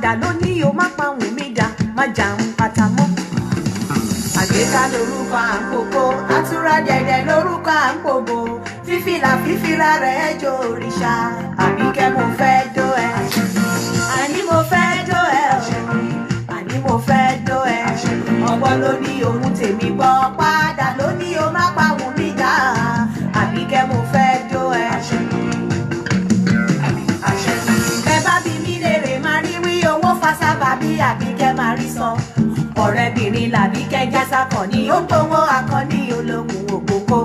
padà lónìí o má pa òun mi dà má jà ń pata mọ́. Àgbéká lórúkọ àǹkókó àtúrà dẹ̀dẹ̀ lórúkọ àǹkóbó fífìlà rẹ̀ jó òrìṣà Àbíkẹ́ mo fẹ́ dó ẹ. Àní mo fẹ́ dó ẹ àní mo fẹ́ dó ẹ. Ọgbọ́n ló ní ohun tèmi gbọ́ padà lónìí o má pa òun mi dà Àbíkẹ́ mo fẹ́ dó ẹ. Ẹ bá bí mi lèrè máa rí owó fasábà bí Àbíkẹ́ máa rí sọ. Ọ̀rẹ́bìnrin làbíkẹ́ jásá kan ní ó gbowó akọni olóhùn òpópó.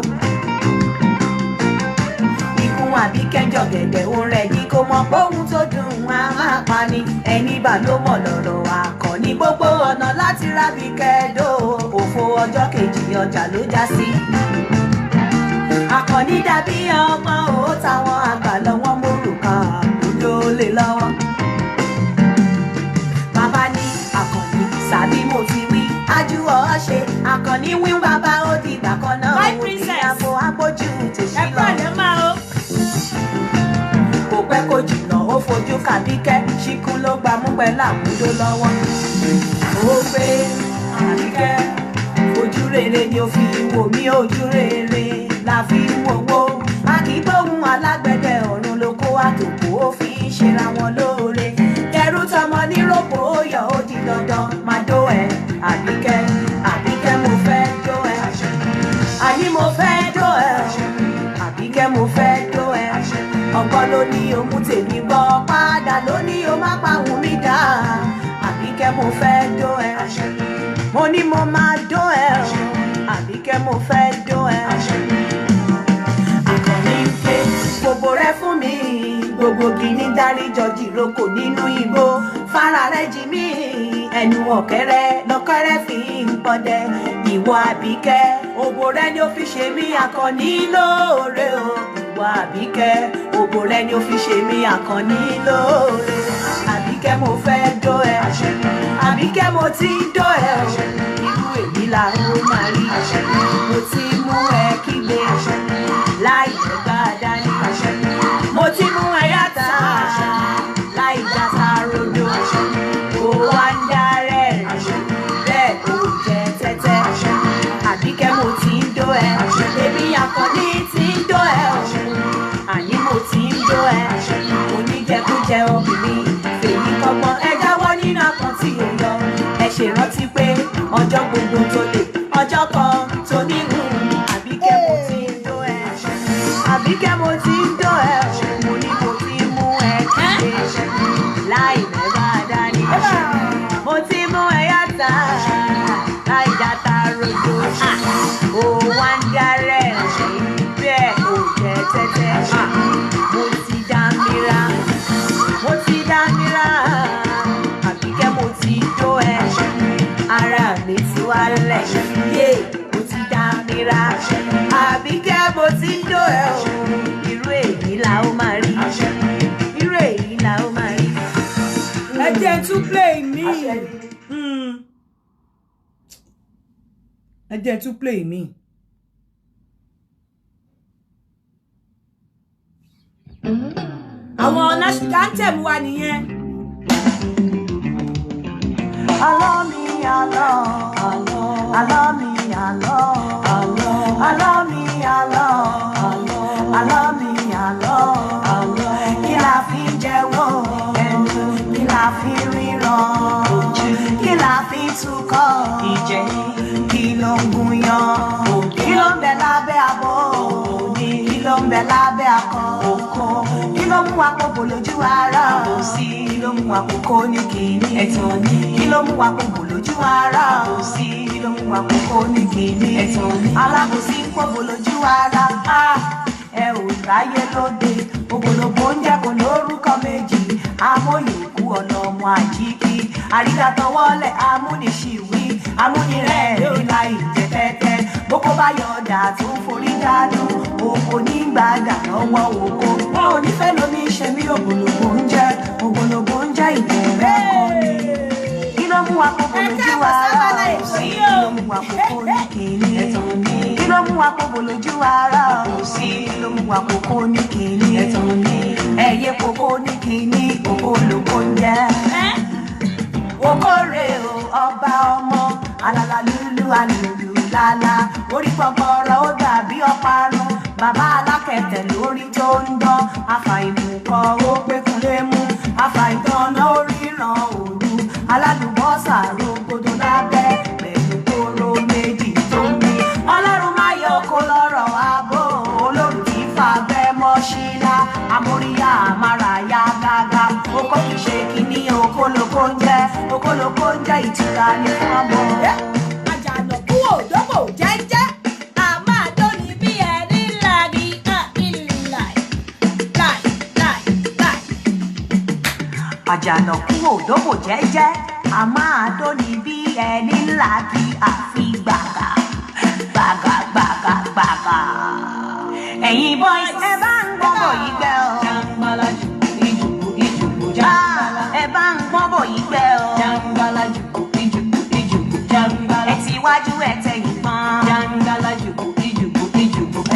Ikùn Àbíkẹ́ jọ̀gẹ̀dẹ̀ òun rẹ̀ ní kó mọ bóhun tó dùn á máa pa ni. Ẹni bá ló mọ̀ lọ́rọ̀ akọni gbogbo ọ̀nà láti rábíkẹ́ dó. Òfo ọjọ́ kejì ọjà ló já sí. Akọni dàbí ọmọ ó táwọn àgbà lọ́wọ́ mórùka àbúdó lè lọ́wọ́. Bàbá ní Akọni sàbí mo ti wí ajú ọ̀ ṣe Akọni wí bàbá ó di ìgbà kan náà ó ní àpò àpòjù tèṣí lọ. Kò pẹ́ kó jìnnà ó fojú kàbíkẹ́ ṣíkú ló gbà mú pẹ̀lú àbúdó lọ́wọ́. Ó gbé Àbíkẹ́ ojú rere ni ó fi wò mí ojú rere la fi wowó. A kì í gbóhùn alágbẹ̀dẹ ọ̀run ló kó àtòkò ó fi ń ṣera wọn lóore. Kẹrù tọmọ níròpò ó yọ ó di dandan máa dó ẹ Àbíkẹ́ Àbíkẹ́ mo fẹ́ dó ẹ. Àní mo fẹ́ dó ẹ Àbíkẹ́ mo fẹ́ dó ẹ. Ọgbọ́n ló ní ohun tèmi gbọ́ padà ló ní o má pa òun mi dà Àbíkẹ́ mo fẹ́ dó ẹ. Mo ní mo máa dó ẹ Àbíkẹ́ mo fẹ́ dó ẹ. Akọni ń pé gbogbo rẹ fún mi gbogbo kìíní dárí jọjì roko nínú igbó fara rẹ jì mí ẹnu ọ̀kẹ́rẹ́ lọ́kẹ́rẹ́ fi ń pọdẹ. Ìwọ Àbíkẹ́ òbò rẹ ni ó fi ṣe mí Akọni lóore o. Ìwọ Àbíkẹ́ òbò rẹ ni ó fi ṣe mí Akọni lóore. Àbíkẹ́ mo fẹ́ dó ẹ Àbíkẹ́ mo ti dó ẹ o. Irú èyí là ń máa rí mo ti mú ẹ kígbe láì lẹ́gbà dání. Mo ti mú ẹ yàtà láì jàtà rodo. Kò wá ń darẹ̀ bẹ́ẹ̀ kò jẹ tẹ́tẹ́. Àbíkẹ́ mo ti ń dó ẹ èmi Akọni ti ń dó ẹ o. Àní mo ti ń dó ẹ oníjẹkújẹ obìnrin fèyí kọ́gbọ́n ẹ jáwọ́ nínú àpótí èlò. Ẹ ṣèrántí pé ọjọ́ gbogbo tó lè ọjọ́ kan tó níhùn. Àbíkẹ́ mo ti ń dó ẹ Àbíkẹ́ mo ti ń dó ẹ mo ní mo ti mú ẹ kíkẹ́ láì mẹ́bà dání. Mo ti mú ẹ yàtà láì jàtà rodo. Ó wá ń darẹ̀ bẹ́ẹ̀ ò jẹ́ tẹ́tẹ́. Mo ti dá mìíràn Àbíkẹ́ mo ti dó ẹ ara mi ti wálẹ̀ yé mo ti dá mìíràn Àbíkẹ́ mo ti dó ẹ o. Irú èyí là ó máa rí irú èyí là ó máa rí. Ẹ jẹ́ tún play me. Ẹ jẹ́ tún play me. Àwọn national anthem wa nìyẹn. Àlọ́ mi àlọ́ àlọ́ mi àlọ́ àlọ́ mi àlọ́ àlọ́ mi àlọ́ kí la fi ń jẹ́wọ́ ẹnu kí la fi ríran ojú kí la fi túkọ̀ ìjẹ́ kí ló ń gúnyán kí ló ń bẹ lábẹ́ abọ́ òní kí ló ń bẹ lábẹ́ akọ òkò kí ló mú àpòbò lójú ara òsì kí ló mú àpòkò ní kìíní ẹ̀tàn ní kí ló mú àpòbò lójú ara òsì kí ló mú àpòkò ní kìíní ẹ̀tàn ní alábòsí ń pòbò lójú ara ẹ ò ráyé lóde ògbólógbò ń jẹ́ kó lórúkọ méjì amóyòkú ọ̀nà ọmọ àjíkí àrídàtọwọ́lẹ̀ amúnisìwí amúnirẹ̀ ìlà ìjẹ́tẹ́tẹ́ bókó bá yọ̀ọ̀dà tó ń forí dánú òkò nígbàdà lọ́wọ́ òkò wọn ò ní fẹ́ lómi ṣe mí ògbólógbò ń jẹ́ ìbò bẹ́ẹ̀ kọ́ ni kí ló mú àpòbò lójú ara òsì kí ló mú àpòkò ní kìíní ẹ̀tàn ní kí ló mú àpòbò lójú ara òsì kí ló mú àpòkò ní kìíní ẹ̀tàn ní ẹ̀yẹ kòkó ní kìíní òkò lóko ń jẹ́ okore o ọba ọmọ alala lulu alulu lala orí pọpọrọ ó dàbí ọparun bàbá alákẹ̀tẹ̀ lórí tó ń dán àfàìmùkọ ó pékunlé mú àfàìtọ́nà oríran òru aládùbọ́sà rògbòdò lábẹ́ pẹ̀lú kóró méjì tó ń bí ọlọ́run má yọ kó lọ́rọ̀ ààbò olórí tí fàbẹ́ mọ́ ṣílá amóríyá àmárayá gágá okó kìí ṣe kìíní okólókó ń jẹ́ ìtura ní fọ́ọ̀mù. Àjànàkú òdòbò jẹ́jẹ́ a máa dóni bí ẹni láàrí láì. Àjànàkú òdòbò jẹ́jẹ́ a máa dóni bí ẹni láàrí àfi gbàgà. Ẹ̀yin boys ẹ bá ń gbọ́bọ̀ yìí gbẹ́ o. Jàǹgbàlà jùkú ìjùkú jàǹgbàlà. Ẹ bá ń gbọ́bọ̀ yìí gbẹ́ o. Jàǹgbàlà jùkú ìjùkú jàǹgbàlà. Ẹ ti wájú ẹ tẹ̀yìn pọ́n. Jàǹgbàlà jùkú ìjùkú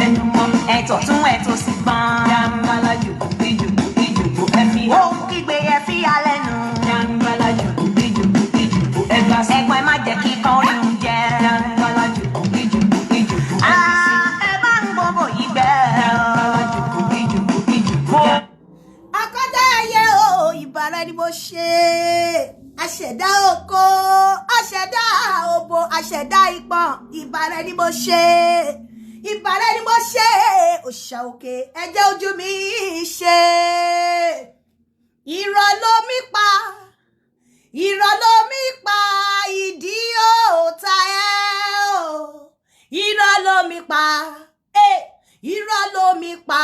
ẹnu mọ́. Ẹ tọ̀tún ẹ tòsì pọ́n. Jàǹgbàlà jùkú ìjùkú ẹ̀fí. Ó ń kígbe ẹ fi alẹ́ nu. Jàǹgbàlà jùkú ìjùkú ẹgbà sí. Ẹ̀gbọ́n ẹ má jẹ́ kí kan rí oúnjẹ. Jàǹgbàlà jùkú ìjùkú ẹ bá ń gbọ́bọ̀ yìí gbẹ́ o. Akọ́dá ẹyẹ o ìbàrẹ̀ ni mo ṣe aṣẹ̀dá oko aṣẹ̀dá òbò aṣẹ̀dá ìpọ̀n ìbàrẹ̀ ni mo ṣe òṣà òkè ẹjẹ́ ojú mi ṣe irọ́ ló mi pa ìdí òòtà ẹ̀ o irọ́ ló mi pa irọ́ ló mi pa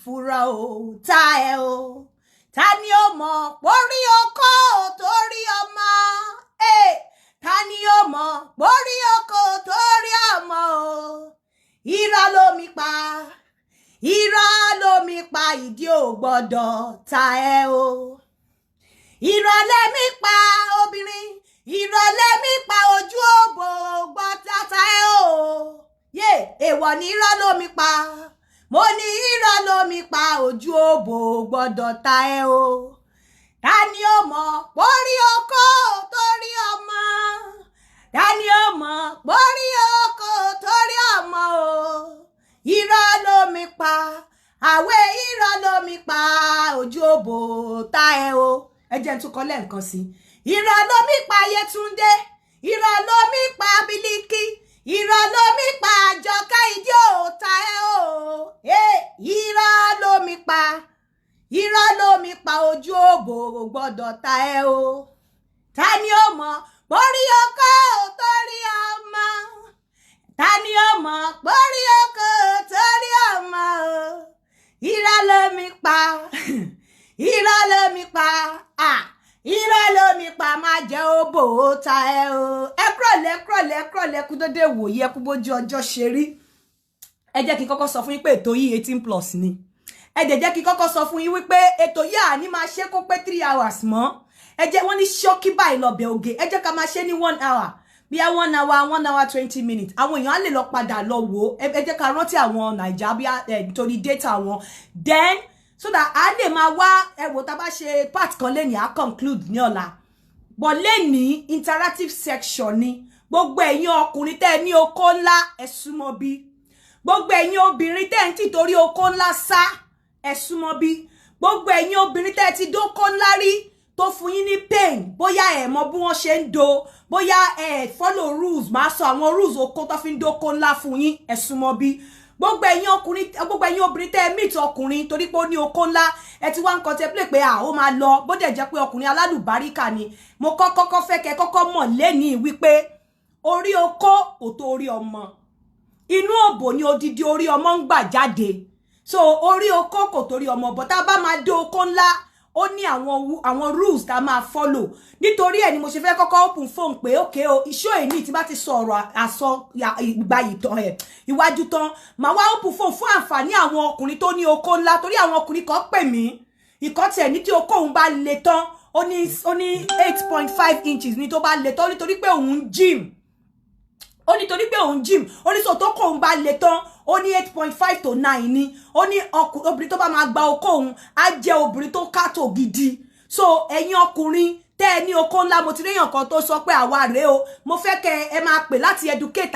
fúra òòtà ẹ̀ o ta ni ó mọ̀ pórí oko torí ọmọ ta ni ó mọ̀ pórí oko torí ọmọ o irọ́ ló mi pa ìdí ò gbọ́dọ̀ ta ẹ o irọ́ lẹ́mí pa obìnrin irọ́ lẹ́mí pa ojú òbò gbọ́dọ̀ ta ẹ o èèwọ̀ ni irọ́ ló mi pa mo ní irọ́ ló mi pa ojú òbò gbọ́dọ̀ ta ẹ o ta ni ó mọ̀ pórí oko torí ọmọ ta ni ó mọ̀ pórí oko torí ọmọ o irọ́ ló mi pa àwẹ̀ irọ́ ló mi pa ojú òbò ta ẹ o ẹ jẹ́ n tún kọ lẹ́ẹ̀kan sí irọ́ ló mi pa Yétúndé irọ́ ló mi pa Bílíkì irọ́ ló mi pa Àjọkẹ́ ìdí òòtà ẹ o irọ́ ló mi pa ojú òbò gbọ́dọ̀ ta ẹ o ta ni ó mọ̀ pórí oko torí ọmọ ta ni ó mọ̀ pórí oko torí ọmọ o irọ́ ló mi pa irọ́ ló mi pa irọ́ ló mi pa máa jẹ́ òbò ta ẹ o ẹ kúrọ̀lẹ́ kú dédé wòye ẹ kú bójú ọjọ́ ṣe rí ẹ jẹ́ kí n kọ́kọ́ sọ fún yín pé ètò yìí 18+ ni ẹ jẹ́ kí n kọ́kọ́ sọ fún yín wípé ètò yìí àní máa ṣe kó pé 3 hours mọ́ ẹ jẹ́ wọ́n ní ṣókí báyìí lọ́bẹ̀ oge ẹ jẹ́ ká máa ṣe ní 1 hour bí i 1 hour 20 minutes àwọn èèyàn á lè lọ padà lọ wò ó ẹ jẹ́ ká rántí àwọn Naija bí nítorí data wọn then so that a lè máa wá ẹ wò tá bá ṣe part kan lẹ́nìí á conclude ní ọ̀la but lẹ́nìí interactive section ni gbogbo ẹ̀yin ọkùnrin tẹ́ ẹ ní oko ńlá ẹ súnmọ́ bí gbogbo ẹ̀yin obìnrin tẹ́ ẹ ń tìtorí oko ńlá sá ẹ súnmọ́ bí gbogbo ẹ̀yin obìnrin tẹ́ ẹ ti dóko ńlá rí tó fún yín ní pain bóyá ẹ mọ̀ bí wọ́n ṣe ń do bóyá ẹ follow rules máa sọ àwọn rules oko tó fi ń dóko ńlá fún yín ẹ súnmọ́ bí gbogbo ẹ̀yin ọkùnrin gbogbo ẹ̀yin obìnrin tẹ́ ẹ meet ọkùnrin torí pé ó ní oko ńlá ẹ ti wá ń contemplate pé ó máa lọ bó dẹ̀ jẹ́ pé ọkùnrin alálùbáríkà ni mo kọ́kọ́ fẹ́ kẹ́ kọ́kọ́ mọ̀ lẹ́nìí wípé orí oko kò tó orí ọmọ inú òbò ni odidi orí ọmọ ń gbà jáde so orí oko kò torí ọmọ bọ̀ tá bá máa dé oko ńlá ó ní àwọn rules tá máa follow nítorí ẹ̀ ni mo ṣe fẹ́ kọ́kọ́ open phone pé okay o iṣó èní tí bá ti sọ̀rọ̀ àsọ ìgbà ìtàn iwájú tán màá wá open phone fún àǹfààní àwọn ọkùnrin tó ní oko ńlá torí àwọn ọkùnrin kan pè mí ìkan tiẹ̀ ní tí oko òun bá le tán ó ní 8.5 inches ní tó bá le tán nítorí pé òun gym ó ní torí pé òun gym ó ní so tó kó òun bá le tán ó ní 8.5 to 9 ni ó ní obìnrin tó bá máa gba okó òun á jẹ́ obìnrin tó kátó gidi so ẹ̀yin ọkùnrin tẹ́ ẹ ní oko ńlá mo ti réyàn kan tó sọ pé àwa rèé o mo fẹ́ kẹ́ ẹ máa pè láti educate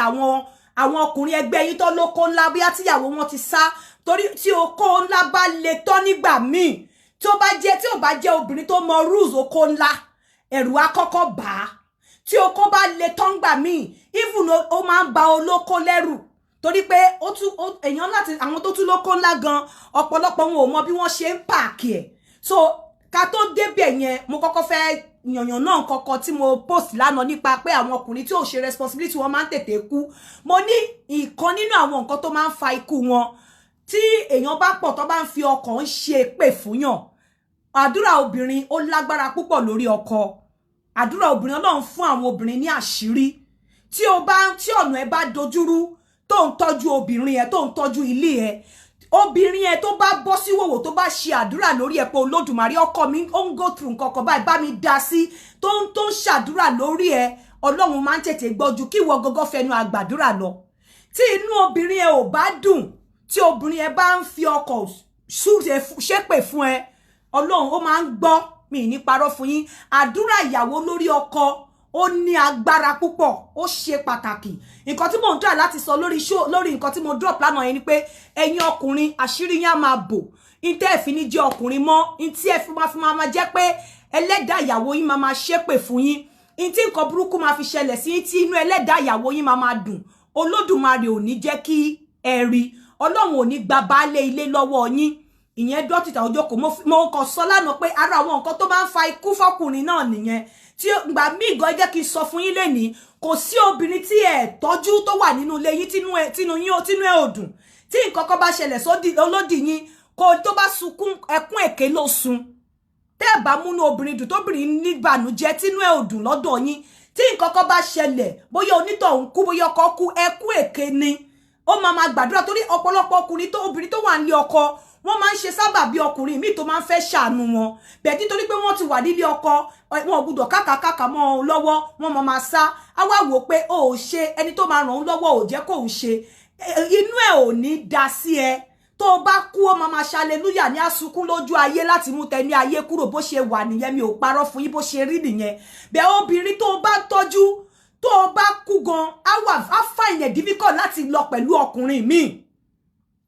àwọn ọkùnrin ẹgbẹ́ yín tó lóko ńlá bí àtìyàwó wọn ti sá torí tí oko ńlá bá le tán nígbà míì tí ó bá jẹ́ obìnrin tó mọ rules oko ńlá ẹ̀rù á kọ́kọ́ bà á tí oko bá le tán gbà míì even ó máa ń ba olóko lẹ́rù torí pé èèyàn láti àwọn tó tún lóko ńlá gan ọ̀pọ̀lọpọ̀ wọn ò mọ bí wọ́n ṣe ń pààkì ẹ̀ so ká tó débẹ̀ yẹn mo kọ́kọ́ fẹ́ yànyàn náà kọ́kọ́ tí mo post lánàá nípa pé àwọn ọkùnrin tí ò ṣe responsibility wọn máa ń tètè kú mo ní ìkan nínú àwọn nǹkan tó máa ń fa ikú wọn tí èèyàn bá pọ̀ tó bá ń fi ọkàn ṣe pè fúnyàn àdúrà obìnrin ó lágbára púpọ̀ lórí ọkọ àdúrà obìnrin Ọlọ́run fún àwọn obìnrin ní àṣírí tí ọ̀nà ẹ bá dojúrú tó ń tọ́jú obìnrin ẹ tó ń tọ́jú ilé ẹ obìnrin ẹ tó bá bọ́ sí wòwò tó bá ṣe àdúrà lórí ẹ pé Olódùmarè ọkọ mi ó ń go through nǹkan kan báyìí bá mi dá sí tó ń ṣàdúrà lórí ẹ Ọlọ́run máa ń tètè gbọ́jú kí ìwọ gọ́gọ́ fẹnu àgbàdúrà lọ tí inú obìnrin ẹ ò bá dùn tí obìnrin ẹ bá ń fi ọkọ ṣépè fún ẹ Ọlọ́run ó máa ń gbọ́ mi ní parọ́ fún yín àdúrà ìyàwó lórí ọkọ ó ní agbára púpọ̀ ó ṣe pàtàkì nǹkan tí mò ń try láti sọ lórí nǹkan tí mo drop lánàá yẹn ni pé ẹ̀yin ọkùnrin àṣírí yín á máa bò ntẹ́ ẹ̀ fi ní jẹ́ ọkùnrin mọ́ ntí ẹ̀ fi máa jẹ́ pé ẹlẹ́dàá ìyàwó yín máa ṣépè fún yín ntí nǹkan burúkú máa fi ṣẹlẹ̀ sí tí inú ẹlẹ́dàá ìyàwó yín máa dùn Olódùmarè ò ní jẹ́ kí ẹ rí Ọlọ́run ò ní gba baálé ilé lọ́wọ́ yín ìyẹn dọ́tìtà òjòkó mo kàn sọ lánàá pé ara àwọn nǹkan tó máa ń fa ikú fọkùnrin náà nìyẹn tí gbà míì gan jẹ́ kí n sọ fún yín lénìí kò sí obìnrin tí ẹ tọ́jú tó wà nínú ilé yín tínú ẹ ò dùn tí nǹkan kan bá ṣẹlẹ̀ olódì yín kò tó bá sunkún ẹkún èké ló sun tẹ́ ẹ bá múnú obìnrin dùn tóbìnrin níbànújẹ́ tínú ẹ ò dùn lọ́dọ̀ yín tí nǹkan kan bá ṣẹlẹ̀ bóyá onítọ̀hún kú bóyá ọkọ kú ẹkún èké ni ó máa gbàdúrà torí ọ̀pọ̀lọpọ̀ obìnrin tó wà nílé ọkọ wọ́n máa ń ṣe sábà bí ọkùnrin míì tó máa ń fẹ́ ṣàánú wọn bẹ́ẹ̀ nítorí pé wọ́n ti wà nílé ọkọ wọn ò gbúdọ̀ kákàkàkà mọ́ ọ lọ́wọ́ wọ́n máa sá á wá wò pé ó ò ṣe ẹni tó máa ràn ọ́ lọ́wọ́ ò jẹ́ kó ò ṣe inú ẹ̀ ò ní dá sí ẹ tó o bá kú ó máa ṣàlélúyà ní àsunkún lójú ayé láti mú tẹni ayé kúrò bó ṣe wà nìyẹn mi ò parọ́ fún yín bó ṣe rí nìyẹn bẹ́ẹ̀ obìnrin tó o bá tọ́jú tó o bá kú gan á find it difficult láti lọ pẹ̀lú ọkùnrin míì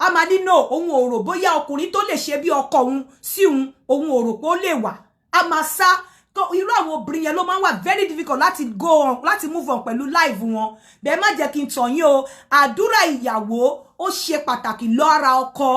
a máa ní no òun ò rò bóyá ọkùnrin tó lè ṣe bí ọkọ òun sí òun ò rò pé ó lè wà a máa sá irú àwọn obìnrin yẹn ló máa ń wà very difficult láti go on láti move on pẹ̀lú life wọn bẹ́ẹ̀ má jẹ́ kí n tàn yín o àdúrà ìyàwó ó ṣe pàtàkì lọ́ra ọkọ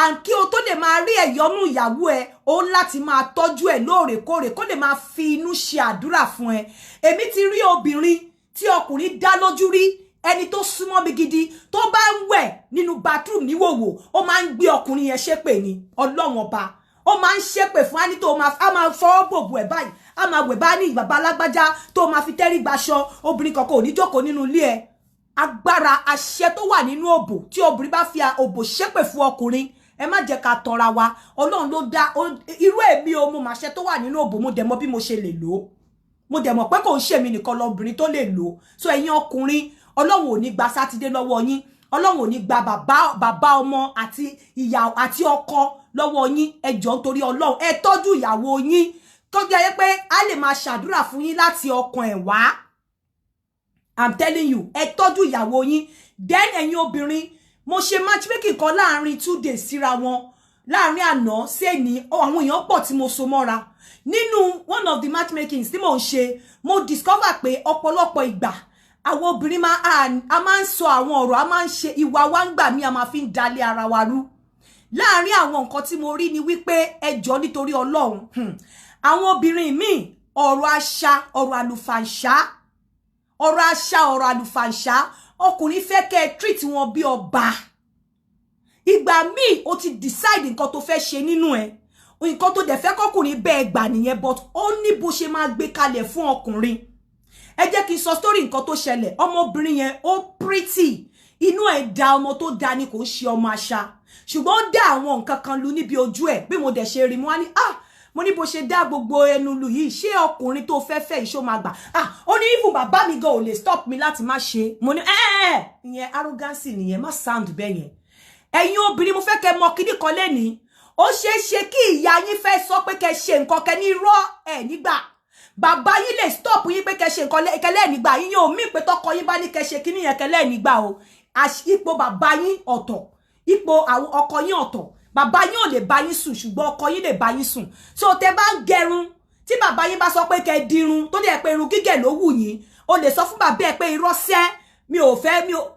and kí o tó lè máa rí ẹ̀yọ́nú ìyàwó ẹ ó láti máa tọ́jú ẹ lóòrèkóòrè kó lè máa fi inú ṣe àdúrà fún ẹ èmi ti rí obìnrin tí ọkùnrin dá lójú rí ẹni tó súnmọ́ mi gidi tó bá ń wẹ̀ nínú bathroom níwòwò ó máa ń gbé ọkùnrin yẹn ṣépè ní Ọlọ́run ọba ó máa ń ṣépè fún ẹni tó máa máa fọwọ́ bòbò ẹ̀ báyìí á máa wẹ̀ bá ní bàbá alágbájá tó máa fi tẹ́rí gbaṣọ obìnrin kankan ò ní jókòó nínú ilé ẹ̀ agbára àṣẹ tó wà nínú òbò tí obìnrin bá fi òbò ṣépè fún ọkùnrin ẹ má jẹ́ ká tọra wa Ọlọ́run ló dá irú èmi o mo màṣẹ tó wà nínú òbò mo dẹ̀ mọ̀ bí mo ṣe lè lò ó mo dẹ̀ mọ̀ pé kò ń ṣèmi nìkan lọbìnrin tó lè lò ó so ẹ̀yin ọkùnrin Ọlọ́run ò ní gba sátidé lọ́wọ́ yín Ọlọ́run ò ní gba bàbá ọmọ àti ìyá àti ọkọ lọ́wọ́ yín ẹ jọ̀ọ́ nítorí Ọlọ́run ẹ tọ́jú ìyàwó yín tó jẹ́ pé a lè máa ṣàdúrà fún yín láti ọkàn ẹ̀ wá I'm telling you ẹ tọ́jú ìyàwó yín then ẹ̀yin obìnrin mo ṣe matchmaking kan láàrin 2 days síra wọn láàrin àná sẹ́ni àwọn èèyàn pọ̀ tí mo so mọ́ra nínú one of the matchmakings tí mò ń ṣe mo discover pé ọ̀pọ̀lọpọ̀ ìgbà àwọn obìnrin a máa ń sọ àwọn ọ̀rọ̀ a máa ń ṣe ìwà wa ń gbà mí a máa fi ń dalẹ̀ ara wa rú láàrin àwọn nǹkan tí mo rí ni wípé ẹjọ́ nítorí Ọlọ́run àwọn obìnrin míì ọ̀rọ̀ àṣà ọ̀rọ̀ àlùfàǹṣá ọkùnrin fẹ́ kẹ́ treat wọn bí ọba ìgbà míì o ti decide nǹkan tó fẹ́ ṣe nínú ẹ̀ nǹkan tó dẹ̀ fẹ́ kọkùnrin bẹ́ẹ̀ gbà nìyẹn but ó ní bó ṣe máa gbé kalẹ̀ fún ọkùnrin ẹ jẹ́ kí n sọ story nǹkan tó ṣẹlẹ̀ ọmọbìnrin yẹn ó pretty inú ẹ̀ dá ọmọ tó dá ni kò ń ṣe ọmọ àṣà ṣùgbọ́n ó dá àwọn nǹkan kan lu níbi ojú ẹ̀ bí mo dẹ̀ ṣe rí mo wá ní mo ní bó ṣe dá gbogbo ẹnu lu yìí ṣé ọkùnrin tó fẹ́ ìṣó máa gbà ó ní even bàbá mi gan ò lè stop mi láti má ṣe mo ní ìyẹn arrogance nìyẹn má sound bẹ́ẹ̀ yẹn ẹ̀yin obìnrin mo fẹ́ kẹ́ mọ kíní kan lẹ́nìí ó ṣeé ṣe kí ìyá yín fẹ́ sọ pé kẹ́ ṣe nǹkan kẹ́ ní irọ́ ẹ̀ nígbà bàbá yín lè stop yín pé kẹ́ ṣe nǹkan kẹ́lẹ́ nígbà yín yóò mí pé tọkọ yín bá ní kẹ́ ṣe kíní yẹn kẹ́lẹ́ nígbà o ipò bàbá yín ọ̀tọ̀ ipò ọkọ yín ọ̀tọ̀ bàbá yín ò lè bá yín sùn ṣùgbọ́n ọkọ yín lè bá yín sùn so tẹ́ bá ń gẹrun tí bàbá yín bá sọ pé kẹ́ dirun tó dẹ̀ pé irun gígẹ̀ ló wù yín o lè sọ fún bàbá ẹ pé irọ́ sẹ́ mi ò fẹ́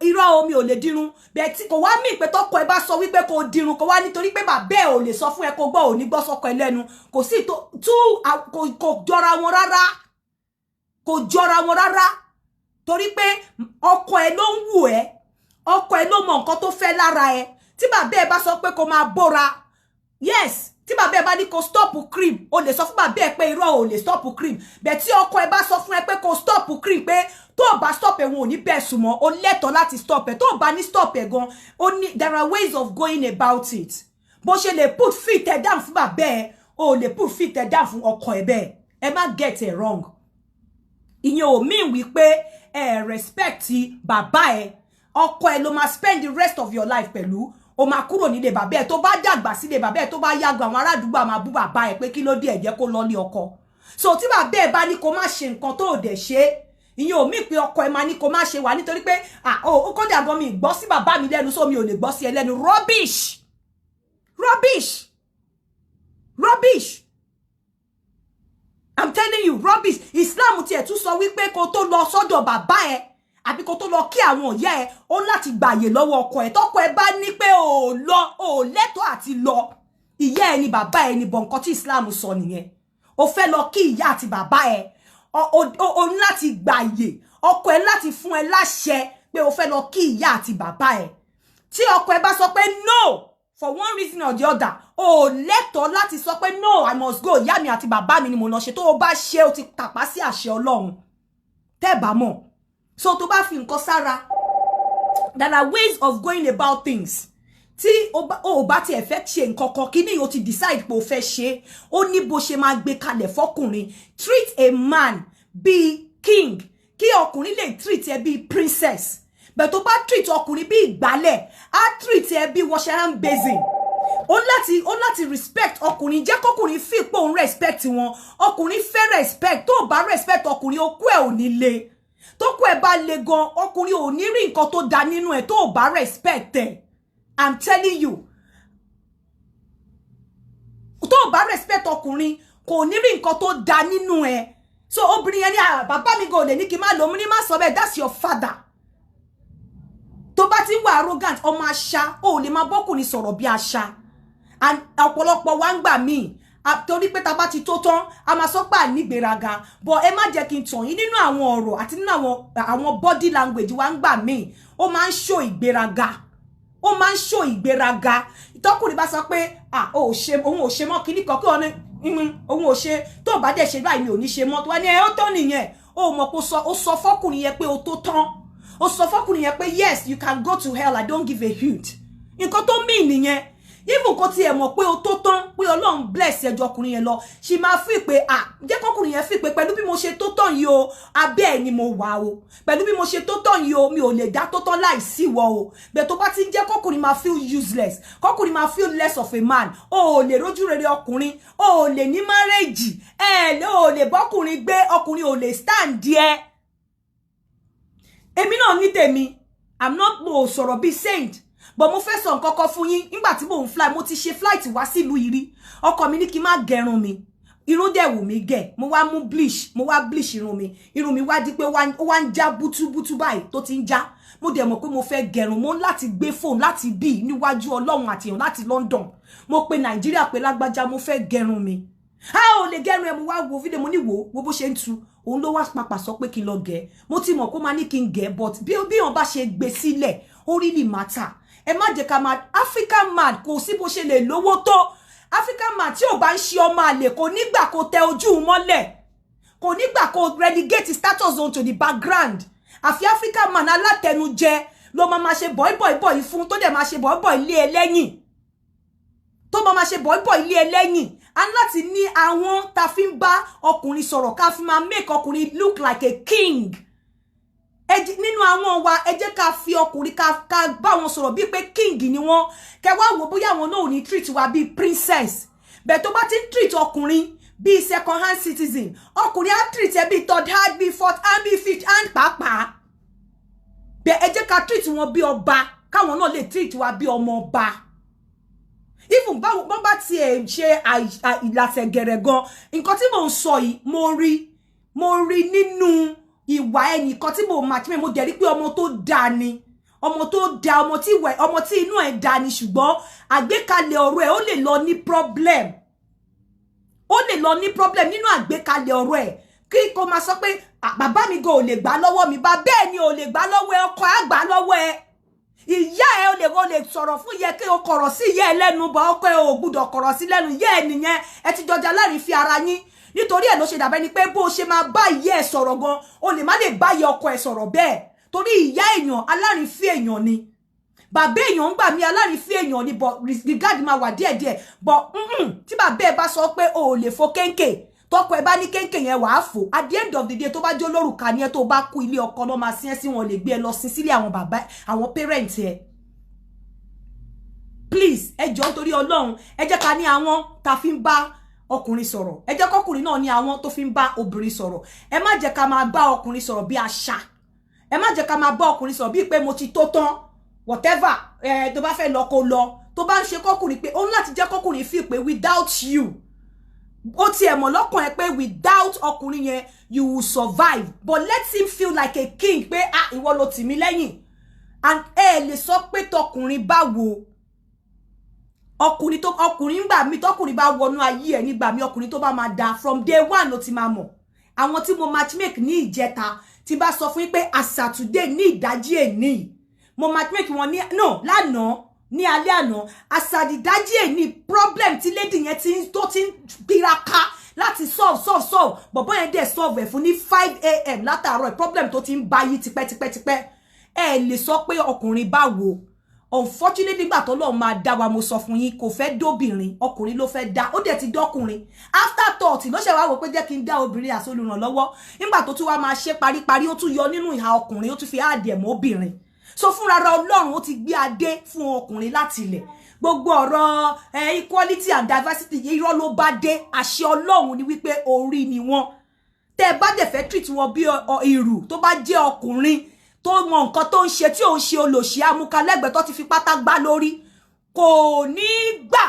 irọ́ o mi ò lè dirun bẹ́ẹ̀ tí kò wá mí pé tọkọ ẹ bá sọ wípé kò dirun kò wá nítorí pé bàbá ẹ ò lè sọ fún ẹ kó gbọ́ ò ní gbọ́ sọ́kọ ẹ lẹ́nu kò sí kò jọra wọn rárá kò jọra wọn rárá torí pé ọkọ ẹ ló ń wù ẹ ọkọ ẹ ló mọ nǹkan tó fẹ́ lára ẹ tí bàbá ẹ bá sọ pé kó máa bóra yes tí bàbá ẹ bá ní kó stop cream o lè sọ fún bàbá ẹ pé irọ́ ò lè stop cream bẹ́ẹ̀ tí ọkọ ẹ bá sọ fún ẹ pé kó stop cream pé tó bá stop ẹ wọn ò ní bẹ́ẹ̀ sùn mọ́ o lẹ́tọ̀ọ́ láti stop ẹ tó bá ní stop ẹ gan o ní there are ways of going about it bó ṣe lè put feet ẹ down fún bàbá ẹ o lè put feet ẹ down fún ọkọ ẹ bẹ́ẹ̀ ẹ má get it wrong ìyẹn ò mean wípé ẹ respect bàbá ẹ ọkọ ẹ ló máa spend the rest of your life pẹ̀lú o máa kúrò nílé bàbá ẹ tó bá dàgbà sílé bàbá ẹ tó bá yàgò àwọn ará àdúgbò máa bú bàbá ẹ pé kí ló dé ẹ jẹ́ kó lọ lé ọkọ so tí bàbá ẹ bá ní kó má ṣe nǹkan tó dẹ̀ ṣe ìyẹn ò mí pé ọkọ ẹ máa ní kó má ṣe wà nítorí pé ó kọjá gan mi gbọ́ sí bàbá mi lẹ́nu so mi ò lè gbọ́ sí ẹ lẹ́nu rubbish rubbish rubbish I'm telling you rubbish Islam tiẹ̀ tún sọ wípé kó tó lọ sọ́dọ̀ bàbá ẹ àbí kó tó lọ kí àwọn ìyá ẹ ó láti gbàyè lọ́wọ́ ọkọ ẹ tọkọ ẹ bá ní pé ò lẹ́tọ̀ọ́ àti lọ ìyá ẹ ni bàbá ẹ ni bọ̀ nǹkan tí Islam sọ nìyẹn ó fẹ́ lọ kí ìyá àti bàbá ẹ ó ní láti gbàyè ọkọ ẹ láti fún ẹ láṣẹ pé ó fẹ́ lọ kí ìyá àti bàbá ẹ tí ọkọ ẹ bá sọ pé no for one reason or the other ó lẹ́tọ̀ọ́ láti sọ pé no I must go ìyá mi àti bàbá mi ni mo lọ ṣe tó o bá ṣe o ti tàpá sí àṣẹ Ọlọ́run tẹ́ bá mọ̀ so tó bá fi nǹkan sára there are ways of going about things tí o bá ti fẹ́ ṣe nǹkan kan kíní o ti decide pé o fẹ́ ṣe ó ní bó ṣe máa gbé kalẹ̀ fọ́kùnrin treat a man bí king kí ọkùnrin lè treat ẹ bí princess but tó bá treat ọkùnrin bí ìgbálẹ̀ á treat ẹ bí washing basin ó láti respect ọkùnrin jẹ́ kọkùnrin feel pé òun respect wọn ọkùnrin fẹ́ respect tó bá respect ọkùnrin okú ẹ̀ ò ní le tó kú ẹ bá le gan ọkùnrin ò ní rí nǹkan tó dá nínú ẹ tó bá respect ẹ I'm telling you tó bá respect ọkùnrin kò ní rí nǹkan tó dá nínú ẹ so obìnrin yẹn ní bàbá mi gan lè ní kí n má lọ mú ní má sọ bẹ́ẹ̀ that's your father tó bá ti ń wà arrogant ọmọ àṣà ó lè máa bọ́kùnrin sọ̀rọ̀ bí àṣà and ọ̀pọ̀lọpọ̀ wa ń gbà míì torí pé tá bá ti tó tán a máa sọ pé ànígbéraga but ẹ má jẹ́ kí n tàn yín nínú àwọn ọ̀rọ̀ àti nínú àwọn body language wa ń gbà míì ó máa ń show ìgbéraga ó máa ń show ìgbéraga ìtọ́kùnrin bá sọ pé òun ò ṣe mọ́ kíní kan kí ọ̀nà òun ò ṣe tó bá dẹ̀ ṣe báyìí mi ò ní ṣe mọ́ tó wá ní ẹ ó tán nìyẹn ó mọ̀ pé ó sọ fọ́kùnrin yẹn pé ó tó tán ó sọ fọ́kùnrin yẹn pé yes you can go to hell I don't give a hoot nǹkan tó mean nìyẹn even kò tiẹ̀ mọ̀ pé o tó tán pé Ọlọ́run bless ẹjọ́ ọkùnrin yẹn lọ ṣì máa fi pé jẹ́ kọ́kùnrin yẹn fi pé pẹ̀lú bí mo ṣe tó tán yìí o abẹ́ ẹ̀ ni mo wà o pẹ̀lú bí mo ṣe tó tán yìí o mi ò lè dá tó tán láìsí wọ o bẹ́ẹ̀ tó bá ti ń jẹ́ kọ́kùnrin máa feel useless kọ́kùnrin máa feel less of a man o ò lè rójú rere ọkùnrin o ò lè ní marriage o ò lè bọ́kùnrin gbé ọkùnrin ò lè stand díẹ̀ èmi náà ní tèmi I'm not mo sọ̀rọ̀ bí saint but mo fẹ́ sọ nǹkan kan fún yín nígbà tí mo ń fly mo ti ṣe flight wá sílùú yìí rí ọkọ mi ní kí n má gẹrun mi irun dẹ̀ wù mí gẹ̀ mo wá mú bleach mo wá bleach irun mi wá di pé ó wá ń já bútúbútú báyìí tó ti ń já mo dẹ̀ mọ̀ pé mo fẹ́ gẹrun mo láti gbé phone láti bí níwájú Ọlọ́run àti èèyàn láti London mo pe Nàìjíríà pé lágbájá mo fẹ́ gẹrun mi ò lè gẹrun ẹ mo wá wo fídíò mo ní wo bó ṣe ń tu òun ló wá pàpà sọ pé kí n lọ gẹ̀ mo ti mọ̀ kó máa ní kí n gẹ̀ but bí wọ́n bá ṣe gbé sílẹ̀ ó really matter ẹ má jẹ́ ká máa African man kò sí bó ṣe lè lówó tó African man tí ò bá ń ṣe ọmọ àlè kò nígbà kó tẹ ojú mọ́lẹ̀ kò nígbà kó relegate status zone to the background àfi African man alátẹnujẹ ló máa ṣe boy fún tó dẹ̀ máa ṣe boy ilé ẹlẹ́yìn tó máa ṣe boy ilé ẹlẹ́yìn a láti ní àwọn tá fi ń bá ọkùnrin sọ̀rọ̀ ká fi máa make ọkùnrin look like a king nínú àwọn wa ẹ jẹ́ ká fi ọkùnrin ká bá wọn sọ̀rọ̀ bí pé king ni wọ́n kẹ́ wá wò bóyá àwọn náà ò ní treat wa bí princess bẹ́ẹ̀ tó bá ti ń treat ọkùnrin bí second hand citizen ọkùnrin á treat ẹ bí third hand bí fourth hand bí fifth hand pàápàá bẹ́ẹ̀ ẹ jẹ́ ká treat wọn bí ọba káwọn náà lè treat wa bí ọmọ ọba even báwo bọ́n bá tiẹ̀ ṣe ìlàsẹ̀gẹ̀rẹ̀ gan nǹkan tí mò ń sọ yìí mo rí nínú ìwà ẹnìkan tí mo match me mo dẹ̀ rí pé ọmọ tó dáa ni ọmọ tó dáa ọmọ tí inú ẹ̀ dáa ni ṣùgbọ́n àgbékalẹ̀ ọ̀rọ̀ ẹ̀ ó lè lọ ní problem nínú àgbékalẹ̀ ọ̀rọ̀ ẹ̀ kí kò máa sọ pé bàbá mi gan ò lè gbà lọ́wọ́ mi bá bẹ́ẹ̀ ni ò lè gbà lọ́wọ́ ẹ ọkọ á gbà lọ́wọ́ ẹ ìyá ẹ ò lè sọ̀rọ̀ fún yẹ kí o kọ̀rọ̀ sí ìyá ẹ lẹ́nu bọ̀ ọkọ ẹ ò gbúdọ̀ kọ̀rọ̀ sí lẹ́nu ìyá ẹ nìyẹn ẹ ti jọjà láàrin fi ara yín nítorí ẹ ló ṣe dàbẹ́ ni pé bó ṣe máa bá ìyá ẹ sọ̀rọ̀ gan o lè má lè bá ìyá ọkọ ẹ sọ̀rọ̀ bẹ́ẹ̀ torí ìyá èèyàn alárìnfín èèyàn ni bàbá èèyàn ń gbà mí alárìnfín èèyàn ni but regard máa wà díẹ̀díẹ̀ but tí bàbá ẹ bá sọ pé o ò lè fo kéńkè tọkọ ẹ bá ní kéńkè yẹn wàá fò at the end of the day tó bá jó lórúkà ni ẹ tó bá kú ilé ọkọ náà máa sin ẹ sí wọn lè gbé ẹ lọ sin sílé àwọn bàbá àwọn parents ẹ please ẹ jọ̀ọ́ nítorí Ọlọ́run ẹ jẹ́ ká ní àwọn tá fi ń bá ọkùnrin sọ̀rọ̀ ẹ jẹ́ kọkùnrin náà ní àwọn tó fi ń bá obìnrin sọ̀rọ̀ ẹ má jẹ́ ká máa bá ọkùnrin sọ̀rọ̀ bí àṣà ẹ má jẹ́ ká máa bá ọkùnrin sọ̀rọ̀ bí pé mo ti tó tán whatever tó bá fẹ́ lọ kó lọ tó bá ń ṣe kọkùnrin pé òun láti jẹ́ kọkùnrin feel pé without you ó ti ẹ̀ mọ̀ lọ́kàn ẹ pé without ọkùnrin yẹn you will survive but let him feel like a king pé ìwọ ló tì mí lẹ́yìn and ẹ lè sọ pé tọkùnrin bá wo ọkùnrin gbà mí tọkùnrin bá wọnú ayé ẹ nígbà mí ọkùnrin tó bá máa da from day one ló ti máa mọ̀ àwọn tí mo matchmake ní ìjẹta tí bá sọ fún yín pé àṣà today ní ìdájí èní mo matchmake wọn ní lánàá ní alẹ́ àná àṣà ìdájí èní problem tí lady yẹn tó ti ń tiraka láti solve bọ̀bọ́ yẹn dẹ̀ solve ẹ̀ fún ní 5 a.m. látàárọ̀ problem tó ti ń bá yí tipẹ́tipẹ́ ẹ lè sọ pé ọkùnrin bá wo unfortunately nígbà tó lọ́ọ́ máa dá wa mo sọ fún yín kò fẹ́ dóbìnrin ọkùnrin ló fẹ́ dá ó dẹ̀ ti dọ́kùnrin after thought ló ṣe wá wò pé jẹ́ kí n dá obìnrin àsolùrànlọ́wọ́ nígbà tó tún wá máa ṣe paríparí ó tún yọ nínú ìhà ọkùnrin ó tún fi áàdì ẹ̀ mọ́ obìnrin so fúnra ra Ọlọ́run ó ti gbé adé fún ọkùnrin láti ilẹ̀ gbogbo ọ̀rọ̀ equality and diversity irọ́ ló bá dé àṣẹ Ọlọ́run ni wípé orí ni wọ́n tẹ́ bá dẹ̀ fẹ́ treat wọn bí ìrù tó bá jẹ́ ọkùnrin tó mọ nǹkan tó ń ṣe tí ò ń ṣe olòṣì amúkalẹ́gbẹ̀ẹ́ tó ti fi pátá gbá lórí kò ní gbà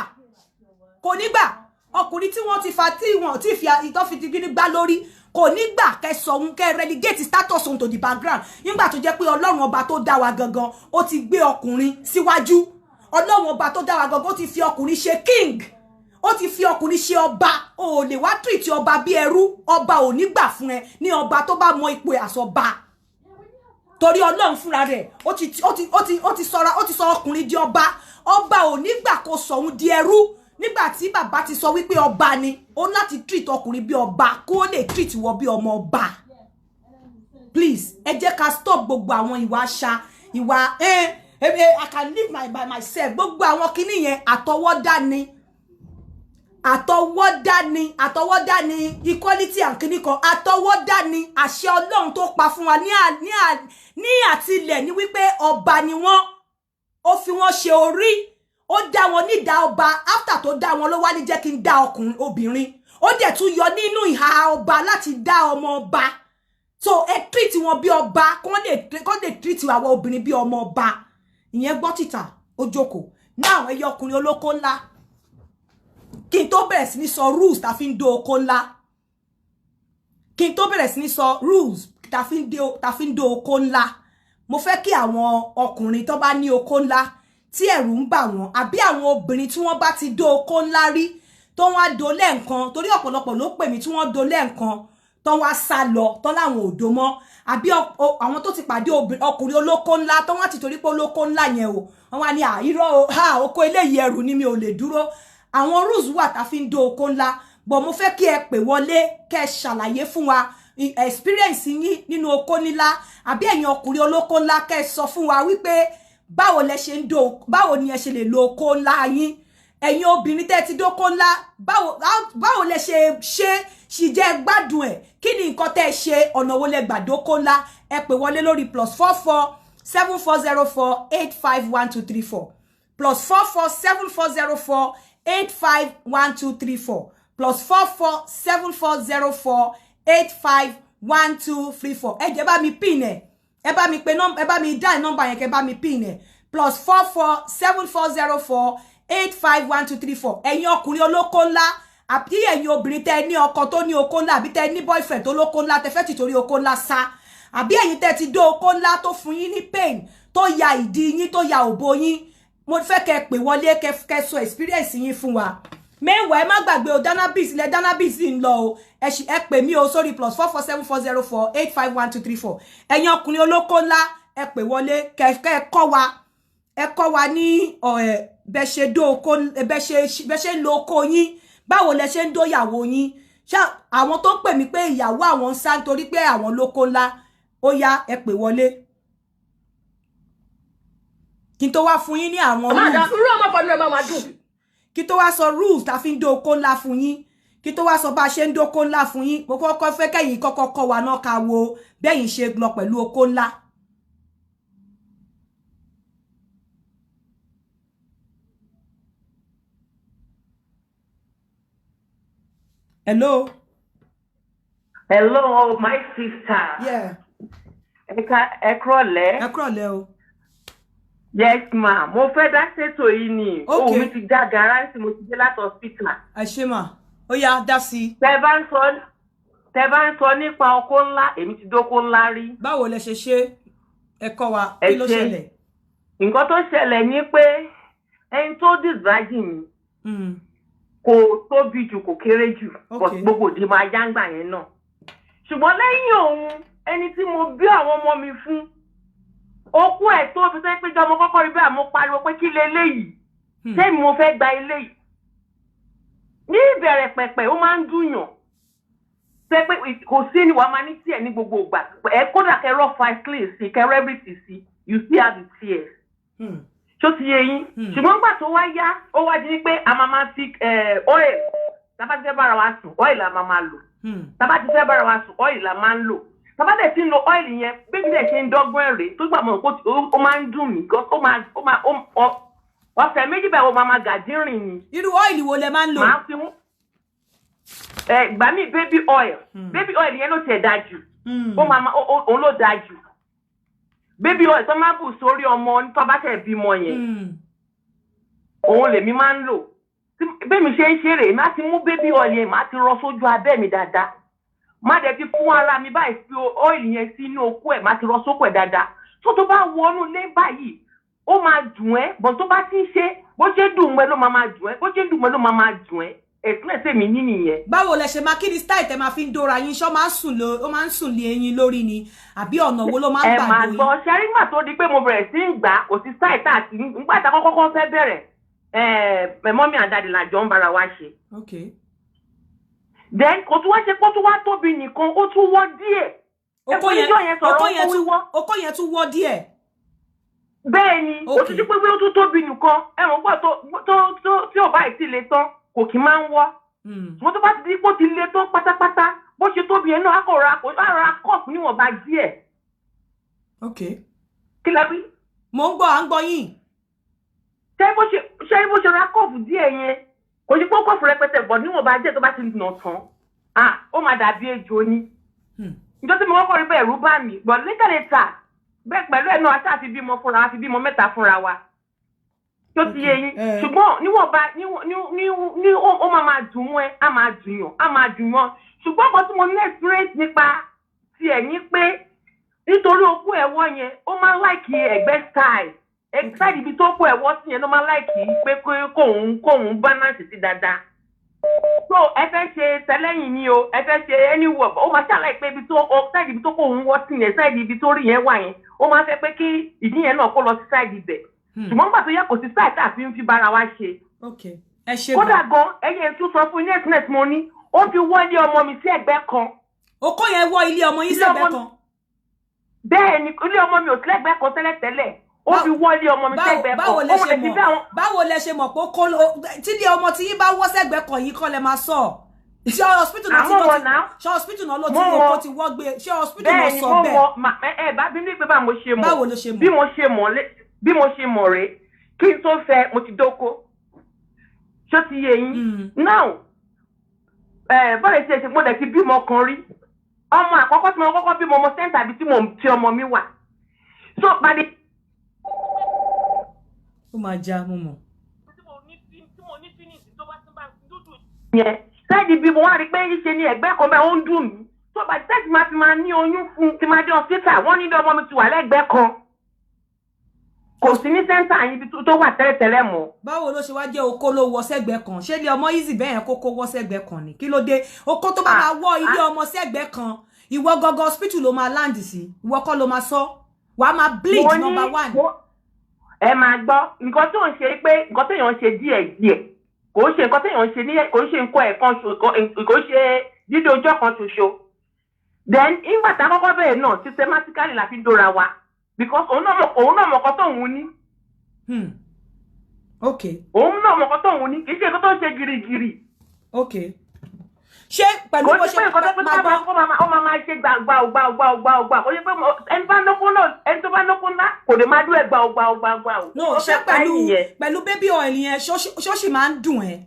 ọkùnrin tí wọ́n ti fa tí wọ́n ti fi ìtọ́ fi ti gbá lórí kò ní gbà kẹsọ̀hún kẹ relegate status on to the background nígbà tó jẹ́ pé Ọlọ́run ọba tó dá wa gangan ó ti gbé ọkùnrin síwájú Ọlọ́run ọba tó dá wa gangan ó ti fi ọkùnrin ṣe king ó ti fi ọkùnrin ṣe ọba ò lè wá treat ọba bí ẹrú ọba ò ní gbà fún ẹ ní ọba tó bá mọ ipò ẹ̀ àsọba torí Ọlọ́run fúnra rẹ̀ ó ti sọ ọkùnrin di ọba ò ní gbà kó sọ òun di ẹrú nígbà tí bàbá ti sọ wípé ọba ni ó láti treat ọkùnrin bí ọba kó lè treat wọ bí ọmọ ọba please ẹ jẹ́ ká stop gbogbo àwọn ìwà àṣà ìwà I can live by myself gbogbo àwọn kinní yẹn àtọwọ́dá ni equality and kinní kan àtọwọ́dá ni àṣẹ Ọlọ́run tó pa fún wa ní àtilẹ̀ ní wípé ọba ni wọ́n ó fi wọ́n ṣe orí ó dá wọn ní ìdá ọba after tó dá wọn ló wá ní jẹ́ kí n dá obìnrin ó dẹ̀ tún yọ nínú ìhà ọba láti dá ọmọ ọba so ẹ treat wọn bí ọba kó lè treat àwọn obìnrin bí ọmọ ọba ìyẹn gbọ́ títà ó jókòó now ẹyọ ọkùnrin olóko ńlá kí n tó bẹ̀rẹ̀ sí ní sọ rules tá fi ń do oko ńlá kí n tó bẹ̀rẹ̀ sí ní sọ rules tá fi ń do oko ńlá mo fẹ́ kí àwọn ọkùnrin tó bá ní oko ńlá tí ẹ̀rù ń bà wọ́n àbí àwọn obìnrin tí wọ́n bá ti do oko ńlá rí tó wọ́n á do lẹ́ẹ̀kan torí ọ̀pọ̀lọpọ̀ ló pè mí tí wọ́n do lẹ́ẹ̀kan tó wọ́n á sá lọ tó láwọn ò do mọ́ àbí àwọn tó ti pàdé ọkùnrin olóko ńlá tó wọ́n ti torí pé olóko ńlá yẹn o wọ́n wá ní irọ́ oko eléyìí ẹrù ni mi ò lè dúró àwọn rules wà tá fi ń do oko ńlá bọ̀ mo fẹ́ kí ẹ pè wọlé kẹ́ ṣàlàyé fún wa experience yín nínú oko ńlá àbí ẹ̀yin ọkùnrin olóko ńlá kẹ́ sọ fún wa wípé báwo ni ẹ ṣe lè lo oko ńlá yín ẹ̀yin obìnrin tẹ́ ti dóko ńlá báwo lẹ ṣe jẹ́ gbádùn ẹ̀ kí ni nǹkan tẹ́ ṣe ọ̀nà wo lẹ gbà dóko ńlá ẹ pè wọlé lórí +44 7404 851234 +44 7404 851234 +44 7404 851234. ẹ jẹ́ bá mi pin ẹ bá mi pe ẹ bá mi dial number yẹn kẹ́ bá mi pin ẹ +44 7404 851234. ẹ̀yin ọkùnrin olóko ńlá àbí ẹ̀yin obìnrin tẹ́ ní ọkọ tó ní oko ńlá àbí tẹ́ ní boyfriend tó lóko ńlá tẹ́ fẹ́ ti torí oko ńlá sá àbí ẹ̀yin tẹ́ ti dó oko ńlá tó fún yín ní pain tó ya ìdí yín tó ya òbò yín mo fẹ́ kẹ́ pè wọlé kẹ́ sọ experience yín fún wa. Meanwhile, ẹ má gbàgbé o Danabis ilẹ̀ Danabis ń lọ o ẹ pè mí o sórí +44 7404 851234. ẹ̀yin ọkùnrin olóko ńlá ẹ pè wọlé kẹ́ kọ́ wa ní bẹ́ ṣe lo oko yín báwo lẹ ṣe ń dó ìyàwó yín ṣá àwọn tó pè mí pé ìyàwó àwọn ń sá nítorí pé àwọn lóko ńlá ó yá ẹ pè wọlé kí n tó wá fún yín ní àwọn kí tó wá sọ rules tá fi ń dó oko ńlá fún yín kí tó wá sọ bá ṣe ń dó oko ńlá fún yín mo kọ́kọ́ fẹ́ kẹ́yìn kọ́kọ́ kọ́ wa náà ká wo bẹ́yìn ṣe lọ pẹ̀lú oko ńlá. Hello. Hello, my sister. Yeah. Ẹ kúrọ̀lẹ́ o. Yes, ma. Mo fẹ́ dá ṣètò yìí ni. Okay. Mi ti já garanti mo ti dé láti hospital. Ẹ ṣé mà. Ó yá dá sí. Tẹ́ bá ń sọ nípa oko ńlá, èmi ti dóko ńlá rí. Báwo lẹ ṣe ṣe? Ẹ kọ́ wa kí ló ṣẹlẹ̀? Nǹkan tó ṣẹlẹ̀ ni pé ẹni tó dìsájì mi. Kò tóbi jù kò kéré jù. Okay. Gbogbo di máa jáǹgbà yẹn náà. Ṣùgbọ́n lẹ́yìn òun, ẹni tí mo bí àwọn ọmọ mi fún okú ẹ̀ tó fi sẹ́ pé jọmọ kọ́kọ́ rí bẹ́ẹ̀ mo pariwo pé kí leléyìí ṣé mo fẹ́ gba eléyìí ní ìbẹ̀rẹ̀ pẹ̀pẹ̀ ó máa ń dùnyàn ṣe pé kò sí ni wàá máa ní tiẹ̀ ní gbogbo ìgbà ẹ kódà kẹrọ five sí kẹrọ everything sí you still have the tears ṣó ti yé yín ṣùgbọ́n gbà tó wá yá ó wá di pé a máa fi oil tábà ti fẹ́ bára wa sùn oil la máa lò tábà ti fẹ́ bára wa sùn oil la máa ń lò tábà dẹ̀ ti ń lo oil yẹn bébí dẹ̀ ṣe ń dọ́gbọ́n rèé tó gbà mọ̀ ó máa ń dùn mí ọ̀sẹ̀ méjì báyìí ó máa gàdírìn ni. irú oil wo lẹ máa ń lò? máa fi mú gbà mí baby oil yẹn ló tiẹ̀ dáa jù òun ló dáa jù baby oil tó máa bù sórí ọmọ tó bá tẹ̀ bímọ yẹn òun lèmi máa ń lò bẹ́ẹ̀ mi ṣe ń ṣeré má ti mú baby oil yẹn má ti rọ sójú abẹ́ mi dáadáa má dẹ̀ ti fún ara mi báyìí fi oil yẹn sínú okó ẹ̀ má ti rọ sókò ẹ̀ dáadáa tó bá wọnú lé báyìí ó máa dùn ẹ́ bọ̀ tó bá ti ń ṣe bó ṣe dùn mọ́ ló máa dùn ẹ́ bó ṣe dùn mọ́ ló máa dùn ẹ́ ẹ̀sìnlẹ̀ mi ní nìyẹn. báwo lẹ ṣe máa kí ni style tẹ máa fi ń dóra yín ṣọ́ máa ń sùn lé eyín lórí ni àbí ọ̀nà wo ló máa ń gbà lóyún. ẹ máa gbọ́ ṣẹ́rí gbà tó di pé mo bẹ̀rẹ̀ sí ń gbà kò sí style tá àti nígbà tá kọ́kọ́ fẹ́ bẹ̀rẹ̀ mọ́mí àdáde làjọ ń bára wa ṣe. Okay. then kò tún wá ṣe kó tún wá tóbi nìkan ó tún wọ́ díẹ̀. okó yẹn tún wọ́ díẹ̀. bẹ́ẹ̀ ni ó tún ti pé ó tún tóbi nìkan ẹ mọ̀ pọ̀ tí ò bá ì tí le tán kò kí máa ń wọ́. wọ́n tó bá ti di pé ó ti le tán pátápátá bó ṣe tóbi yẹn náà á ra kọ́ọ̀pù níwọ̀nba díẹ̀. ok. kí la bí. mo ń gbọ́ à ń gbọ́ yín. ṣé bó ṣe ra kọ́ọ̀pù díẹ̀ yẹn kò ní pé kọ́ọ̀pù rẹpẹtẹ bọ̀ níwọ̀nba díẹ̀ tó bá ti nà tán ó máa dàbí ejò ni. ìjọ tí mo kọ́kọ́ rí bẹ́ẹ̀ rú bá mi bọ̀ lẹ́tà bẹ́ẹ̀ pẹ̀lú ẹ̀ náà àti bímọ fúnra wa àti bímọ mẹ́ta fúnra wa tó ti yé yín ṣùgbọ́n níwọ̀nba ní ó máa dùn ẹ́ á máa dùn yàn ṣùgbọ́n kan tí mo ní experience nípa tiẹ̀ ní pé nítorí okú ẹ̀wọ́ yẹn ó máa ń láìkì ẹ̀gbẹ́ style ibi tó kó ẹ̀wọ́ sí yẹn ló máa ń láìkì pé kóun balance sí dáadáa so ẹ fẹ́ ṣe tẹ́lẹ̀yìn ni o ẹ fẹ́ ṣe anywhere ó máa ṣàlàyé pé ibi tó kóun wọ́ sí yẹn side ibi tó rí yẹn wà yẹn ó máa fẹ́ pé kí ìdí yẹn náà kó lọ sí side ibẹ̀ ṣùgbọ́n gbà tó yẹ kò sí side tá a fi ń fi bára wa ṣe. kódà gan ẹyẹ tún sọ fún net mo ní ó fi wọ́ ilé ọmọ mi sí ẹ̀gbẹ́ kan. okó yẹn wọ́ ilé ọmọ yín sí ẹ̀gbẹ́ kan. bẹ́ẹ̀ ni ilé ọmọ mi ò sí ẹ̀gbẹ́ kan tẹ́lẹ̀tẹ́lẹ̀ ó fi wọ́ ilé ọmọ mi sí ẹ̀gbẹ́ kan. báwo lẹ ṣe mọ̀ pé tí ilé ọmọ tí yín bá wọ́ sẹ́gbẹ́ kan yìí kọ́ lẹ máa sọ ṣé hospital náà ló ti wọ́n kó ti wọ́ gbé ṣé hospital náà sọ bẹ́ẹ̀. ẹ bá bí ní pé báwo ló ṣe mọ̀ báwo ló ṣe mọ̀ bí mo ṣe mọ̀ rèé kí n tó fẹ́ mo ti dóko ṣó ti yé yín now bọ́ọ̀lù ti ṣe mo dẹ̀ ti bímọ kan rí ọmọ àkọ́kọ́ tí mo kọ́kọ́ bímọ ọmọ sẹ́ńtà àbí tí ọmọ mi wà so pàdé. ó máa já mo mọ̀. tí mo ní fínísì tó bá tún bá dúdú yẹn sáìdì bí mo wá rí pé ṣe ní ẹgbẹ́ kan bẹ́ẹ̀ ó ń dùn mí tó bá tẹ́sí máa ti máa ní oyún fún ti máa dé hospital wọ́n nílé ọmọ mi ti wà lẹ́gbẹ́ kan kò sí ní sẹ́ńtà yín tó wà tẹ́lẹ̀tẹ́lẹ̀ mọ́. báwo ló ṣe wá jẹ́ oko ló wọ sẹ́gbẹ́ kan ṣé ilé ọmọ easy bẹ́ẹ̀ yẹn kókó wọ́ sẹ́gbẹ́ kan ni kí ló dé oko tó bá máa wọ ilé ọmọ sẹ́gbẹ́ kan ìwọ gọ́gọ́ hospital ló máa land sí ìwọ kọ́ ló máa sọ wàá máa bleed number one. ẹ máa gbọ́ nǹkan tó ń ṣe pé nǹkan tó yàn ń ṣe díẹ̀díẹ̀ kò ń ṣe nǹkan tó yàn ń ṣe ní kò ń ṣe nǹkan ẹ̀kan kò ń ṣe dídé ọjọ́ kan ṣoṣo then ìgbà tá a kọ́kọ́ bẹ̀rẹ̀ náà systematically la fi dóra wa because òun náà mọ̀kọ́ tó ń ní. Okay. òun náà mọ̀kọ́ tó ń ní kì í ṣe nǹkan tó ń ṣe gírígírí. Okay. ṣé pẹ̀lú bó ṣe máa gbọ́ ó máa ṣe gbà ó yẹ pé ẹni tó bá nọ́kún ńlá kò lè máa dún ẹ̀ gbà. no ṣé pẹ̀lú baby oil yẹn ṣọ́ọ̀ṣì máa ń dùn ẹ́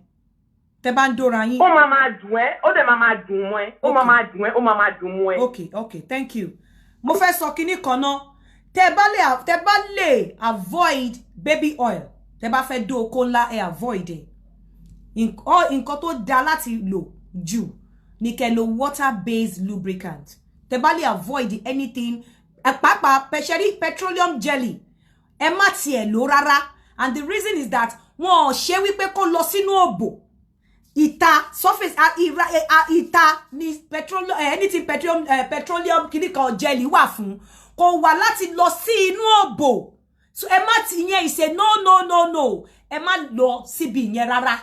tẹ́ bá ń dóra yín. ó máa dùn ẹ́ ó dẹ̀ máa dùn mọ́ ẹ́ ó máa dùn mọ́ ẹ́. Okay, thank you. mo fẹ́ sọ kinní kan náà tẹ́ bá lè avoid baby oil tẹ́ bá fẹ́ dó oko ńlá ẹ avoid ẹ̀ nǹkan tó dáa láti lò jù ní kẹ́ lò water based lubricant tẹ́ bá lè avoid anything pàápàá petroleum jelly ẹ má tiẹ̀ lò rárá and the reason is that wọ́n ṣe wípé kó lọ sínú òbò ìta surface ìta ni petroleum anything petroleum kìnnìkan jelly wà fún kò wà láti lọ sí inú òbò so ẹ má ti yẹn ìṣe no ẹ má lọ síbi yẹn rárá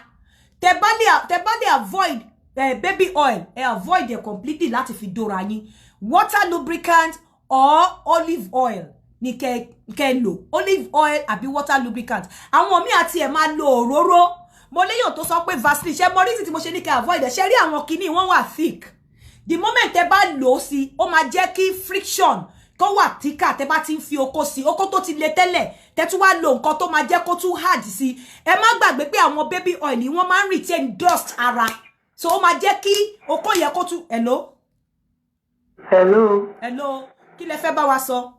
tẹ́ bá lè avoid baby oil avoid it completely láti fi dóra yín water lubricant or olive oil ní kẹ́ lò olive oil àbí water lubricant àwọn míì àti ẹ máa lo òróró mo léyàn tó sọ pé Vaseline ṣe mo reason tí mo ṣe ní kẹ́ avoid ṣe rí àwọn kinní wọ́n wà thick the moment tẹ́ bá lò sí ó máa jẹ́ kí friction kó wà tíkà tẹ́ bá ti ń fi oko sí oko tó ti le tẹ́lẹ̀ tẹ́ tún wá lo nǹkan tó máa jẹ́ kó tún hard sí ẹ má gbàgbé pé àwọn baby oil ni wọ́n máa ń retain dust ara so ó máa jẹ́ kí oko yẹ kó tún hello kí lẹ fẹ́ bá wa sọ.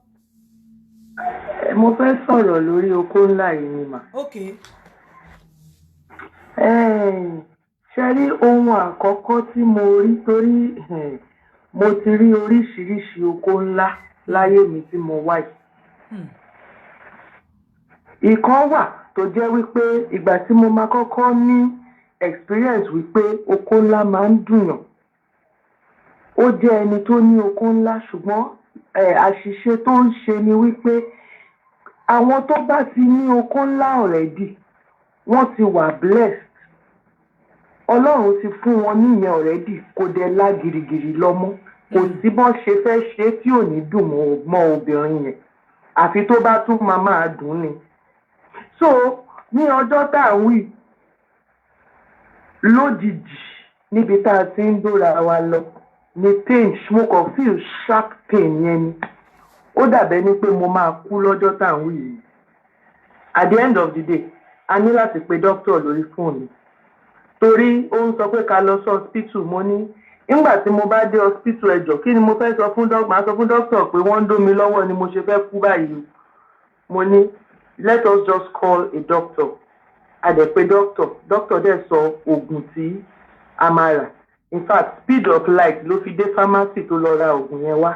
mo fẹ́ sọ̀rọ̀ lórí oko ńlá yìí ni mà. Okay. ṣe rí ohun àkọ́kọ́ tí mo rí torí mo ti rí oríṣiríṣi oko ńlá láyé mi tí mo wá yìí. Ìkan wà tó jẹ́ wípé ìgbà tí mo máa kọ́kọ́ ní experience wípé oko ńlá máa ń dùnyàn. Ó jẹ́ ẹni tó ní oko ńlá ṣùgbọ́n àṣìṣe tó ń ṣe ni wípé àwọn tó bá ti ní oko ńlá already wọ́n ti wà blessed. Ọlọ́run ti fún wọn níyẹn already kò dẹ̀ lá girigiri lọ́mọ. Kò sí bọ́n ṣe fẹ́ ṣe tí ò ní dùn mọ́ obìnrin yẹn. Àfi tó bá tún máa dùn ni. So ní ọjọ́ tá à ń wí lójijì níbi tá a ti ń dóra wa lọ ní pain mo kàn feel sharp pain yẹn ni. Ó dàbẹ́ ní pé mo máa kú lọ́jọ́ tá à ń wí yìí. At the end of the day a ní láti pe doctor lórí fóònù torí ó ń sọ pé ká lọ sí hospital. Mo ní nígbà tí mo bá dé hospital ẹjọ́ kí ni mo fẹ́ sọ fún doctor? Màá sọ fún doctor pé wọ́n ń dó mi lọ́wọ́ ni mo ṣe fẹ́ kú báyìí. Mo ní let us just call a doctor. A dẹ̀ pé doctor dẹ̀ sọ oògùn tí a máa rà. In fact speed of light ló fi dé pharmacy tó lọ ra oògùn yẹn wá.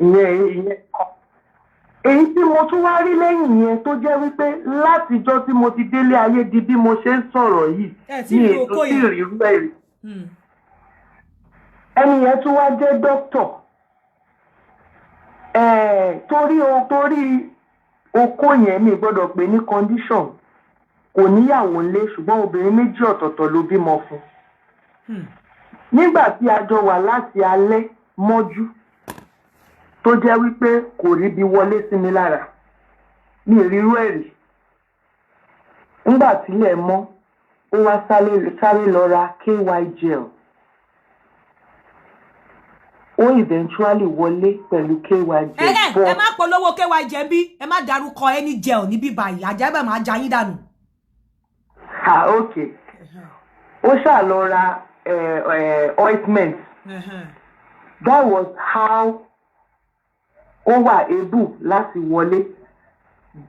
Ìyẹn kan. Èyí tí mo tún wá rí lẹ́yìn yẹn tó jẹ́ wípé látijọ́ tí mo ti délé ayé di bí mo ṣe ń sọ̀rọ̀ yìí ní ètò tí ìrírú ẹ̀rí. Ẹni yẹn tún wá jẹ́ dókítọ̀. Torí okó yẹn mi gbọ́dọ̀ pè ní condition kò níyàwó ńlé ṣùgbọ́n obìnrin méjì ọ̀tọ̀ọ̀tọ̀ ló bímọ fún. Nígbà tí a jọ wà láti alẹ́ mọ́jú tó jẹ́ wípé kò rí bí wọlé sí mi lára ní ìrírú ẹ̀rí. Nígbà tílẹ̀ mọ́ ó wá sáré lọ ra KY gel. Ó eventually wọlé pẹ̀lú KY gel. Ẹ má polówó KY gel bí ẹ má dárúkọ ẹni gel níbí báyìí àjẹ́bẹ̀ máa jayín dànù. Okay. Ó ṣáà lọ ra ointment. That was how ó wà able láti wọlé.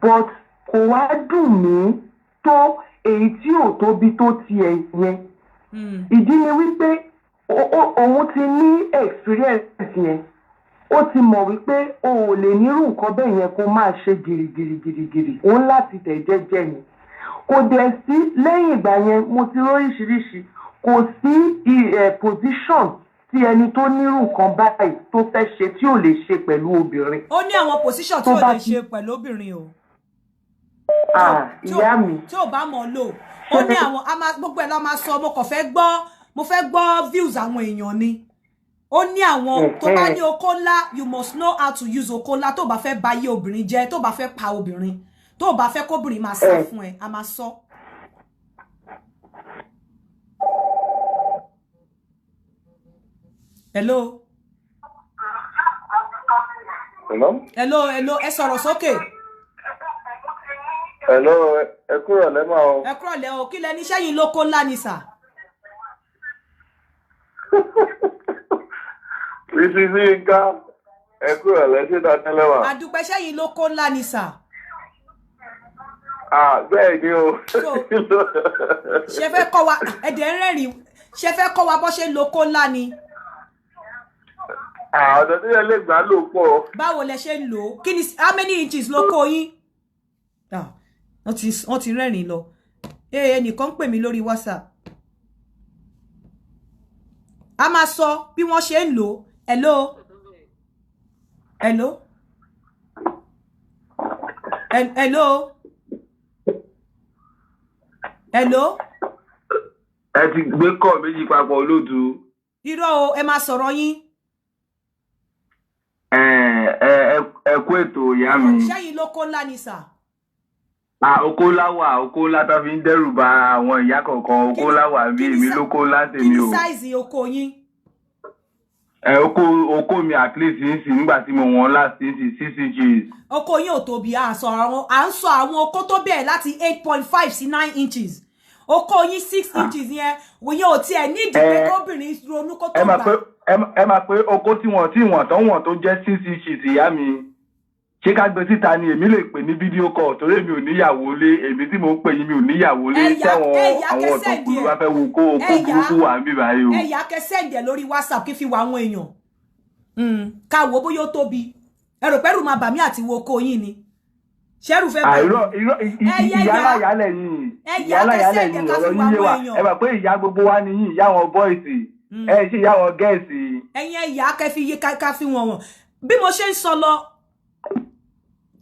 But kò wá dùn mí tó èyí tí ò tóbi tó tiẹ̀ yẹn. Ìdí ni wípé òun ti ní experience yẹn. Ó ti mọ̀ wípé o ò lè nírú nǹkan bẹ́ẹ̀ yẹn kó máa ṣe gìrìgìrìgìrì. Òun láti tẹ̀ jẹ́jẹ́ ni. Kò dẹ̀ sí lẹ́yìn ìgbà yẹn mo ti lóríṣiríṣi. Kò sí position tí ẹni tó nírú nǹkan báyìí tó fẹ́ ṣe tí ò lè ṣe pẹ̀lú obìnrin. Ó ní àwọn position tí ò lè ṣe pẹ̀lú obìnrin o. Ìyá mi. Tí ò bá mọ̀ lò. Ó ní àwọn gbogbo ẹ̀ lọ́ máa sọ mo fẹ́ gbọ́ views àwọn èèyàn ni. Ó ní àwọn tó bá ní okó ńlá you must know how to use okó ńlá tó bá fẹ́ ba ayé obìnrin jẹ́ tó bá fẹ́ pa obìnrin tó bá fẹ́ kóbìnrin máa sá fún ẹ a máa sọ. Hello. Hello, ẹ sọ̀rọ̀ sókè. Hello, ẹ kúrò lẹ́mọ̀ o. Ẹ kúrò lẹ́ o, kí lẹ ní sẹ́yìn lóko ńlá ni sà? Ìsìsì nǹkan ẹ kúrò lẹ́sẹ̀ dátẹ́lẹ́wà. Àdúpẹ́ sẹ́yìn lóko ńlá ni sà. Bẹ́ẹ̀ ni o. Ṣé fẹ́ kọ́ wa ẹ̀dẹ̀ ń rẹ́rìn ṣé fẹ́ kọ́ wa bó ṣe lóko ńlá ni? Ọ̀dọ̀ tí yẹn lè gbà lò pọ̀. Báwo lẹ ṣe ń lò ó? Kí ni how many inches lóko yín? Wọ́n ti rẹ́rìn lọ. Ẹnìkan ń pè mí lórí WhatsApp. A máa sọ bí wọ́n ṣe ń lò ó. Hello. Hello. Hello. Hello. Ẹ ti gbé kọ́ méjì papọ̀ olóòtú. Irọ́ o, ẹ máa sọ̀rọ̀ yín. Ẹ kú ètò ìyá mi. Ṣẹ́yìn lóko ńlá ni sà. Oko ńlá wà, oko ńlá tó fi ń dẹ́rù bà àwọn ìyá kọ̀ọ̀kan, oko ńlá wà bí èmi lóko ńlá tèmi o. Kí ni size oko yín? Oko mi at least ń sìn nígbà tí mo wọ̀n last ń sìn 6 inches. Oko yín ò tóbi, à ń sọ àwọn oko tó bẹ̀rẹ̀ láti 8.5 sí 9 inches. Oko yín 6 inches yẹn, wòye ò tiẹ̀ ní ìdílé kóbìnrin ronú kó tó gbà. Ẹ máa pé oko tí wọ́n tó jẹ́ 6 inches ìyá mi. Ṣé ká gbé síta ni èmi lè pè ní fídíò call torí èmi ò níyàwó lé èmi tí mò ń pè yín mi ò níyàwó lé tí àwọn ọ̀tọ̀ kúrú wá fẹ́ wo kó oko burúkú wà níbí báyìí o. Ẹ̀yà kẹsẹ̀ǹdẹ̀ lórí WhatsApp kí fi wá àwọn èèyàn. Ká wo bóyá ó tóbi. Ẹ rò pẹ́rù máa bà mí àti wo oko yín ni. Ṣẹ́rù fẹ́ bá mi. Ìyálàyálẹ̀ yìí ọ̀rọ̀ yín yé wa. Ẹ bá pé ìyá gbogbo wa ni yín ìyá wọn bọ́ìsì. Ẹ ṣe ìyá wọn gẹ̀ẹ́sì. Ẹ̀yin ẹ̀yà ká fi wọ̀n. Bí mo ṣe ń sọ lọ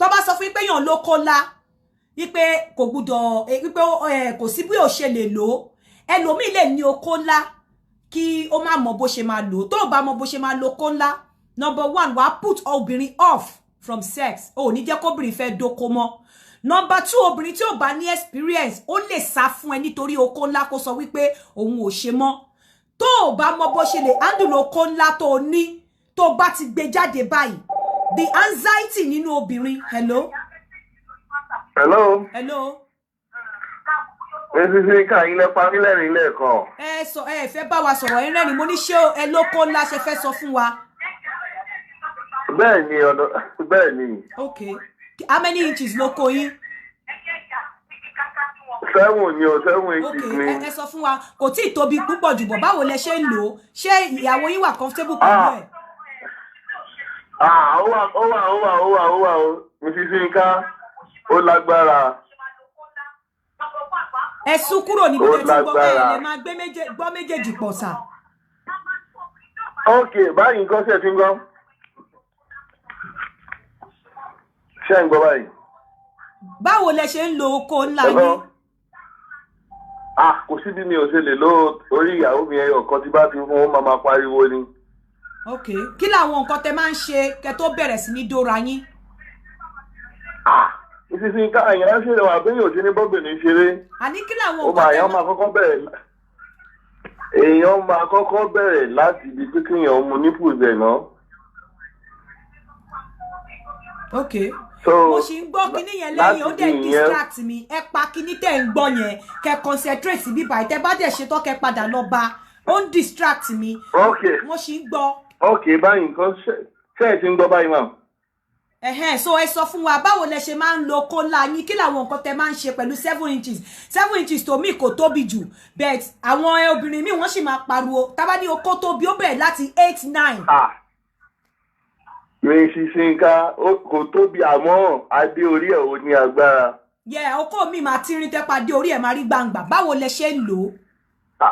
tó bá sọ fún pé yàn lóko ńlá wípé kò gbúdọ̀ wípé kò sí bí ó ṣe lè lò ẹlòmíì lè ní oko ńlá kí ó má mọ bó ṣe máa lò tó bá mọ bó ṣe máa lo oko ńlá number 1 wàá put obìnrin off from sex ò ní jẹ́ kóbìnrin fẹ́ dóko mọ́ number 2 obìnrin tí ò bá ní experience ó lè sá fún ẹ nítorí oko ńlá kó sọ wípé òun ò ṣe mọ́ tó bá mọ bó ṣe lè handle oko ńlá tó ní tó bá ti gbé jáde báyìí the anxiety nínú obìnrin. Hello. Hello. Hello. Èsì ká ilé parí lẹ́rìn lẹ́ẹ̀kan. Ẹ fẹ́ bá wa sọ̀rọ̀ ẹ rẹ́rìn mo ní ṣé ẹ lóko ńlá ṣe fẹ́ sọ fún wa. Bẹ́ẹ̀ ni. Okay. How many inches lóko yín? 7 ni o 7 inches ni. Okay, ẹ sọ fún wa kò tí ì tóbi púpọ̀ jù bọ̀ báwo lẹ ṣe ń lò ó ṣé ìyàwó yín wà comfortable pẹ̀lú ẹ̀? Ó wà o. Mrs. Nka, ó lágbára. Ẹ sún kúrò níbi tẹ́ ti gbọ́ bẹ́ẹ̀ lè máa gbọ́ méjèèjì pọ̀ sà. Okay, báyìí nǹkan ṣe ti ń gbọ́. Ṣé ń gbọ́ báyìí? Báwo lẹ ṣe ń lo oko ńlá yín? Kò sí bí mi ò ṣe lè lo orí ìyàwó mi ẹyọ kan tí bá ti fún ó máa pariwo ni. Okay. Kí làwọn nǹkan tẹ́ máa ń ṣe kẹ́ tó bẹ̀rẹ̀ sí ní dóra yín? Ìsinsin ká àyàn ṣe wà bẹ́yìn òsì ní bọ́bìnrin ṣeré. Àní kí làwọn nǹkan tẹ́ èèyàn máa kọ́kọ́ bẹ̀rẹ̀ láti ibi pé kéèyàn mu ní pùzẹ̀ náà. Okay. Mo ṣì ń gbọ́ kíní yẹn lẹ́yìn ó dẹ̀ distract mi ẹ pa kíní tẹ́ ń gbọ́ yẹn kẹ́ concentrate sí bíbá tẹ́ bá dẹ̀ ṣetán kẹ́ padà lọ bá ó ń distract mi. Okay. Mo ṣì ń gbọ́. Okay, báyìí nǹkan ṣe ẹ ti ń gbọ́ báyìí mà. So ẹ sọ fún wa báwo lẹ ṣe máa ń lo okó ńlá yín, kí làwọn nǹkan tẹ máa ń ṣe pẹ̀lú 7 inches. 7 inches tó mi kò tóbi jù, but àwọn obìnrin mi wọ́n sì máa pariwo tá bá ní okó tóbi ó bẹ̀rẹ̀ láti 8 9. Yóò ṣiṣẹ́ nǹkan kò tóbi àmọ́ adé orí ẹ̀ ò ní agbára. Yeah, okó mi máa ti rin tẹ́pa dé orí ẹ̀ máa rí gbangba. Báwo lẹ ṣe ń lò ó?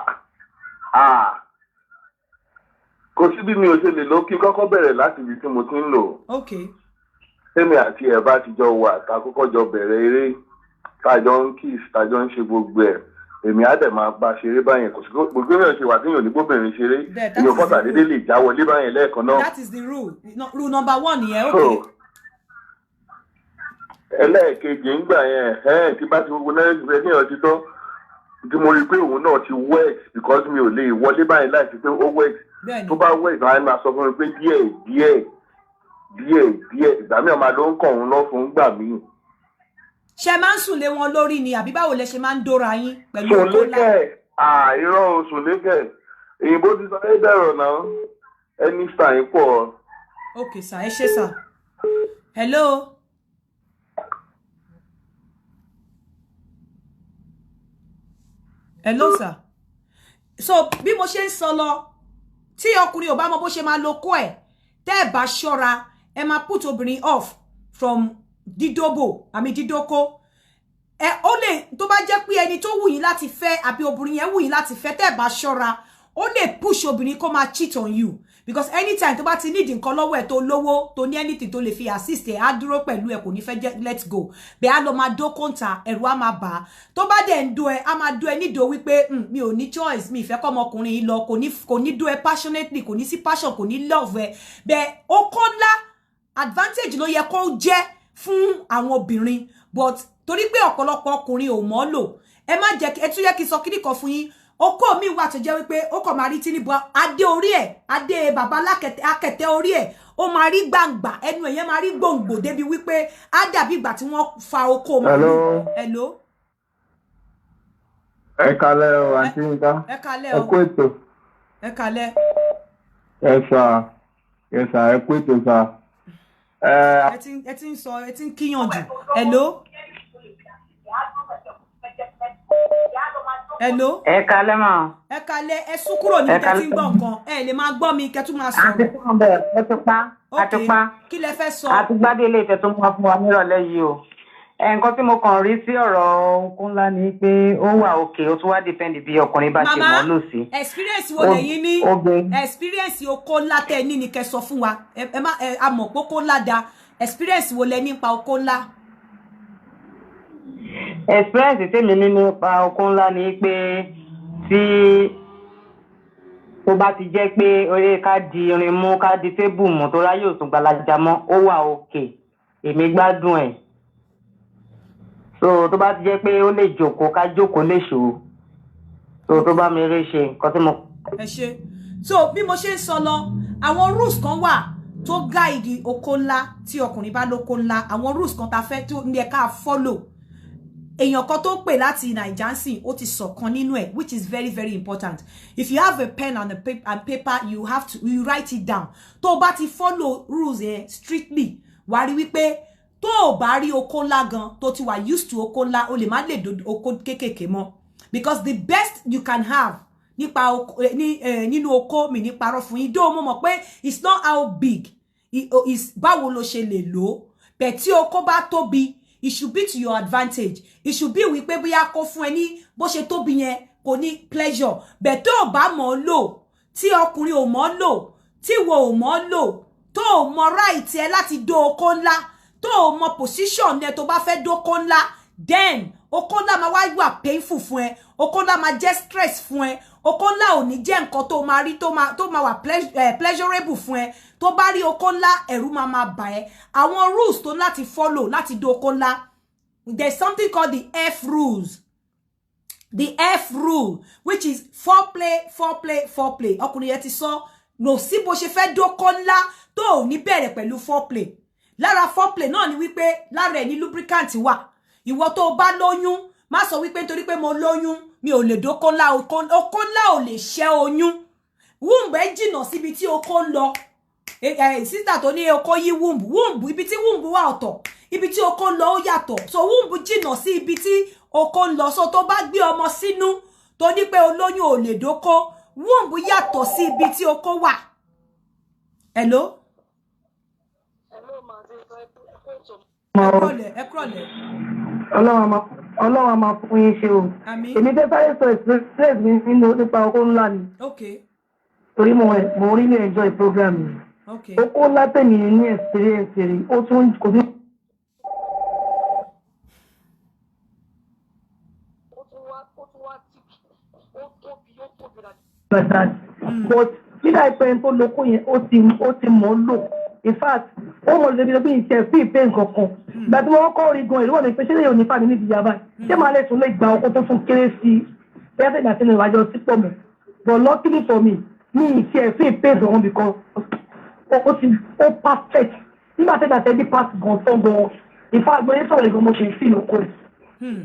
Kò sí bí mi ò ṣe lè lò kí kọ́kọ́ bẹ̀rẹ̀ láti ibi tí mo ti ń lò. Okay. Tèmi àti ẹ̀ bá ti jọ wà tá kọ́kọ́ jọ bẹ̀rẹ̀ eré tájọ ń kiss tájọ ń ṣe gbogbo ẹ̀ èmi á dẹ̀ máa bá ṣeré báyẹn kò sí gbogbo èèyàn ṣe wà tí èèyàn ní gbóbìnrin ṣeré èèyàn fọ́tà dédé lè já wọlé báyẹn lẹ́ẹ̀kan náà. That is the rule. Rule number 1 nìyẹn. Okay. Ẹlẹ́ẹ̀kejì ń gbà yẹn tí bá ti gbogbo náà ti fẹ́ ní ọtí tán tí mo rí pé òun náà ti wet because mi ò lè wọlé báyìí láti pé ó wet tó bá wet báyìí máa sọ fún mi pé díẹ̀ ìgbà mi ọmọ ló ń kàn òun lọ fún gbà mí. Ṣé máa ń sùn lé wọn lórí ni àbí báwo lẹ ṣe máa ń dóra yín pẹ̀lú okó ńlá? Sùn lékè irọ́ sùn lékè òyìnbó ti sọ ẹ́ bẹ̀rọ̀ náà ẹni sàn pọ̀. Okay sir, ẹ ṣé sir. Hello. Hello sir. So bí mo ṣe ń sọ lọ tí ọkùnrin ò bá mọ bó ṣe máa lo kó ẹ̀ tẹ́ bá ṣọ́ra ẹ máa put obìnrin off from dídóbò dídókó. Ó lè tó bá jẹ́ pé ẹni tó wù yín láti fẹ́ àbí obìnrin yẹn wù yín láti fẹ́ tẹ́ bá ṣọ́ra ó lè push obìnrin kó máa cheat on you because anytime tó bá ti need nǹkan lọ́wọ́ ẹ̀ tó lówó tó ní anything tó lè fi assist ẹ̀ á dúró pẹ̀lú ẹ̀ kò ní fẹ́ jẹ́ let's go bẹ́ẹ̀ á lọ máa dó kọ́ńtà ẹ̀rù á máa bà á tó bá dẹ̀ ń dó ẹ á máa dó ẹ nídò wípé mi ò ní choice mi ìfẹ́ kọ́ ọmọkùnrin yìí lọ kò ní dó ẹ passionately kò ní sí passion kò ní love ẹ bẹ́ẹ̀ okó ńlá advantage ló yẹ kó jẹ́ fún àwọn obìnrin but torí pé ọ̀pọ̀lọpọ̀ ọkùnrin ò mọ̀ lò ẹ má jẹ́ ẹ tún yẹ kí sọ kíní kan fún yín okó mi wà tó jẹ́ wípé ó kàn máa rí Tinubu adé orí ẹ̀ adé bàbá akẹ̀tẹ̀ orí ẹ̀ ó máa rí gbangba ẹnu ẹ̀yẹn máa rí gbòǹgbò débi wípé á dàbí ìgbà tí wọ́n fa okó máa lù. Hello. Ẹ kálẹ́ o àǹtí Nǹkan. Ẹ kálẹ́ o. Ẹ kú ètò. Ẹ kálẹ́. Ẹ sà ẹ kú ètò sà. Ẹ ti ń sọ ẹ ti ń kíyàn jù. Hello. Hello. Ẹ kálẹ́ mà. Ẹ kálẹ́ ẹ sún kúrò níbi tẹ́ ti ń gbọ́ nǹkan ẹ lè máa gbọ́ mi kẹ́ tún máa sọ̀rọ̀. Àti fún bẹ́ẹ̀ ẹ ti pa. Okay. Kí lẹ fẹ́ sọ? Àti gbádé ilé ìtẹ́ tó mú wá fún wa nírọ̀lẹ́ yìí o. Nǹkan tí mo kàn rí sí ọ̀rọ̀ okó ńlá ni pé ó wà òkè ó tún wá depend bí ọkùnrin bá ṣe mọ́ lò sí. Experience wo lẹ́yìn ní? Experience okó ńlá tẹ́ ní ni kẹ́ sọ fún wa. Ẹ má a mọ̀ pé okó ńlá da. Experience wo lẹ ní nípa okó ńlá? Experience tèmi ní nípa okó ńlá ni pé tí tó bá ti jẹ́ pé orí ká di irin mú ká di tébù mú tó ráyè òtún gbalaja mọ́ ó wà òkè èmi gbádùn ẹ̀. So tó bá ti jẹ́ pé ó lè jókòó ká jókòó lè ṣòro so tó bá mi rí ṣe nǹkan tí mo. Ẹ ṣé so bí mo ṣe ń sọ lọ àwọn rules kan wà tó guide okó ńlá tí ọkùnrin bá lókó ńlá àwọn rules kan tá fẹ́ tó ní ẹ ká follow èèyàn kan tó pè láti Nàìjánsìn ó ti sọ̀kan nínú ẹ̀ which is very very important if you have a pen and paper you have to you write it down tó bá ti follow rules strictly wàá rí wípé tó o bá rí okó ńlá gan tó ti wà used to okó ńlá o lè má lè do okó kékèké mọ́ because the best you can have nípa nínú okó mi ní parọ́ fún yín dó mo mọ̀ pé it's not how big is báwo lo ṣe lè lò bẹ́ẹ̀ tí okó bá tóbi it should be to your advantage it should be wípé bóyá kó fún ẹ ní bó ṣe tóbi yẹn kò ní pleasure bẹ́ẹ̀ tó o bá mọ̀ lò tí ọkùnrin ò mọ̀ lò tí wo ò mọ̀ lò tó o mọ̀ right ẹ láti dó okó ńlá tó o mọ̀ position ẹ tó bá fẹ́ dó okó ńlá then okó ńlá máa wá wà painful fún ẹ okó ńlá máa jẹ́ stress fún ẹ okó ńlá ò ní jẹ́ nǹkan tó máa rí tó máa wà pleasurable fún ẹ tó bá rí okó ńlá ẹ̀rù máa bà ẹ́ àwọn rules tó láti follow láti dó okó ńlá there's something called the F rules the F rule which is foreplay ọkùnrin yẹn ti sọ lò sí bó ṣe fẹ́ dó okó ńlá tó ò ní bẹ̀rẹ̀ pẹ̀lú foreplay lára foreplay náà ni wípé lára ẹ̀ ní lubricant wà ìwọ tó bá lóyún má sọ wípé nítorí pé mo lóyún mi ò lè dóko ńlá oko ńlá ò lè ṣẹ́ oyún womb ẹ jìnnà síbi tí oko ń lọ sister tó ní oko yí womb ibi tí womb wà ọ̀tọ̀ ibi tí oko ń lọ ó yàtọ̀ so womb jìnnà sí ibi tí oko ń lọ so tó bá gbé ọmọ sínú tó ní pé olóyún ò lè dóko womb yàtọ̀ sí ibi tí oko wà. Hello ẹ kúrọ̀lẹ́. Ọlọ́run máa fún yín ṣe o. Èmi fẹ́ sáré sọ experience mi nínú nípa oko ńlá ni. Torí mo really enjoy program mi. Oko ńlá tèmi ní experience rí ó tún kò ní. But nígbà ìpẹ́ tó lóko yẹn ó ti mọ̀ lò. In fact, ó mọ̀ lóbi bí ìṣẹ̀ fún ìpé nǹkankan. Ìgbà tí wọ́n kọ́ orí gan ìlú wọ́n ní pé ṣé lè yóò ní fàmì níbi ìyàbá. Ṣé máa lè tún lè gba ọkọ̀ tó tún kéré sí bẹ́ẹ̀ ìgbà tí ìwájú ọtí pọ̀ mọ́. But luckily for me, ní ìṣẹ̀ fún ìpé gan because ó perfect. Nígbà tí ìgbà tẹ́bí pass gan tán gan. In fact, gbọ́dọ̀ sọ̀rọ̀ ìgbọ́n mo ṣe ń fi lóko rẹ̀.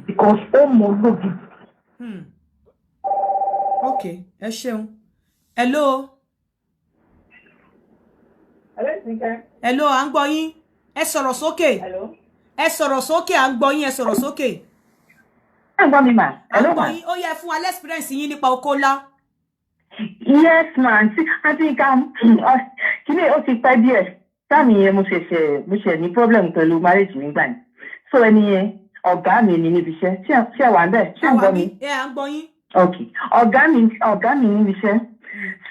Because ó mọ̀ lóbi. Okay, ẹ ṣeun. Hello. Hello, à ń gbọ́ yín. Ẹ sọ̀rọ̀ sókè. Ẹ sọ̀rọ̀ sókè, à ń gbọ́ yín, ẹ sọ̀rọ̀ sókè. Ẹ gbọ́ mi mà. Hello ma. Ó yẹ fún wa experience yín nípa oko ńlá. Yes ma, àti kíni ó ti pẹ́ díẹ̀. Táàmì yẹn mo ṣe ní problem pẹ̀lú marriage mi gbà yẹn. So ẹni yẹn ọ̀gá mi ni níbi iṣẹ́. Ṣé wà ń bẹ̀? Ṣé ń gbọ́ mi? À ń gbọ́ yín. Okay. Ọ̀gá mi níbi iṣẹ́.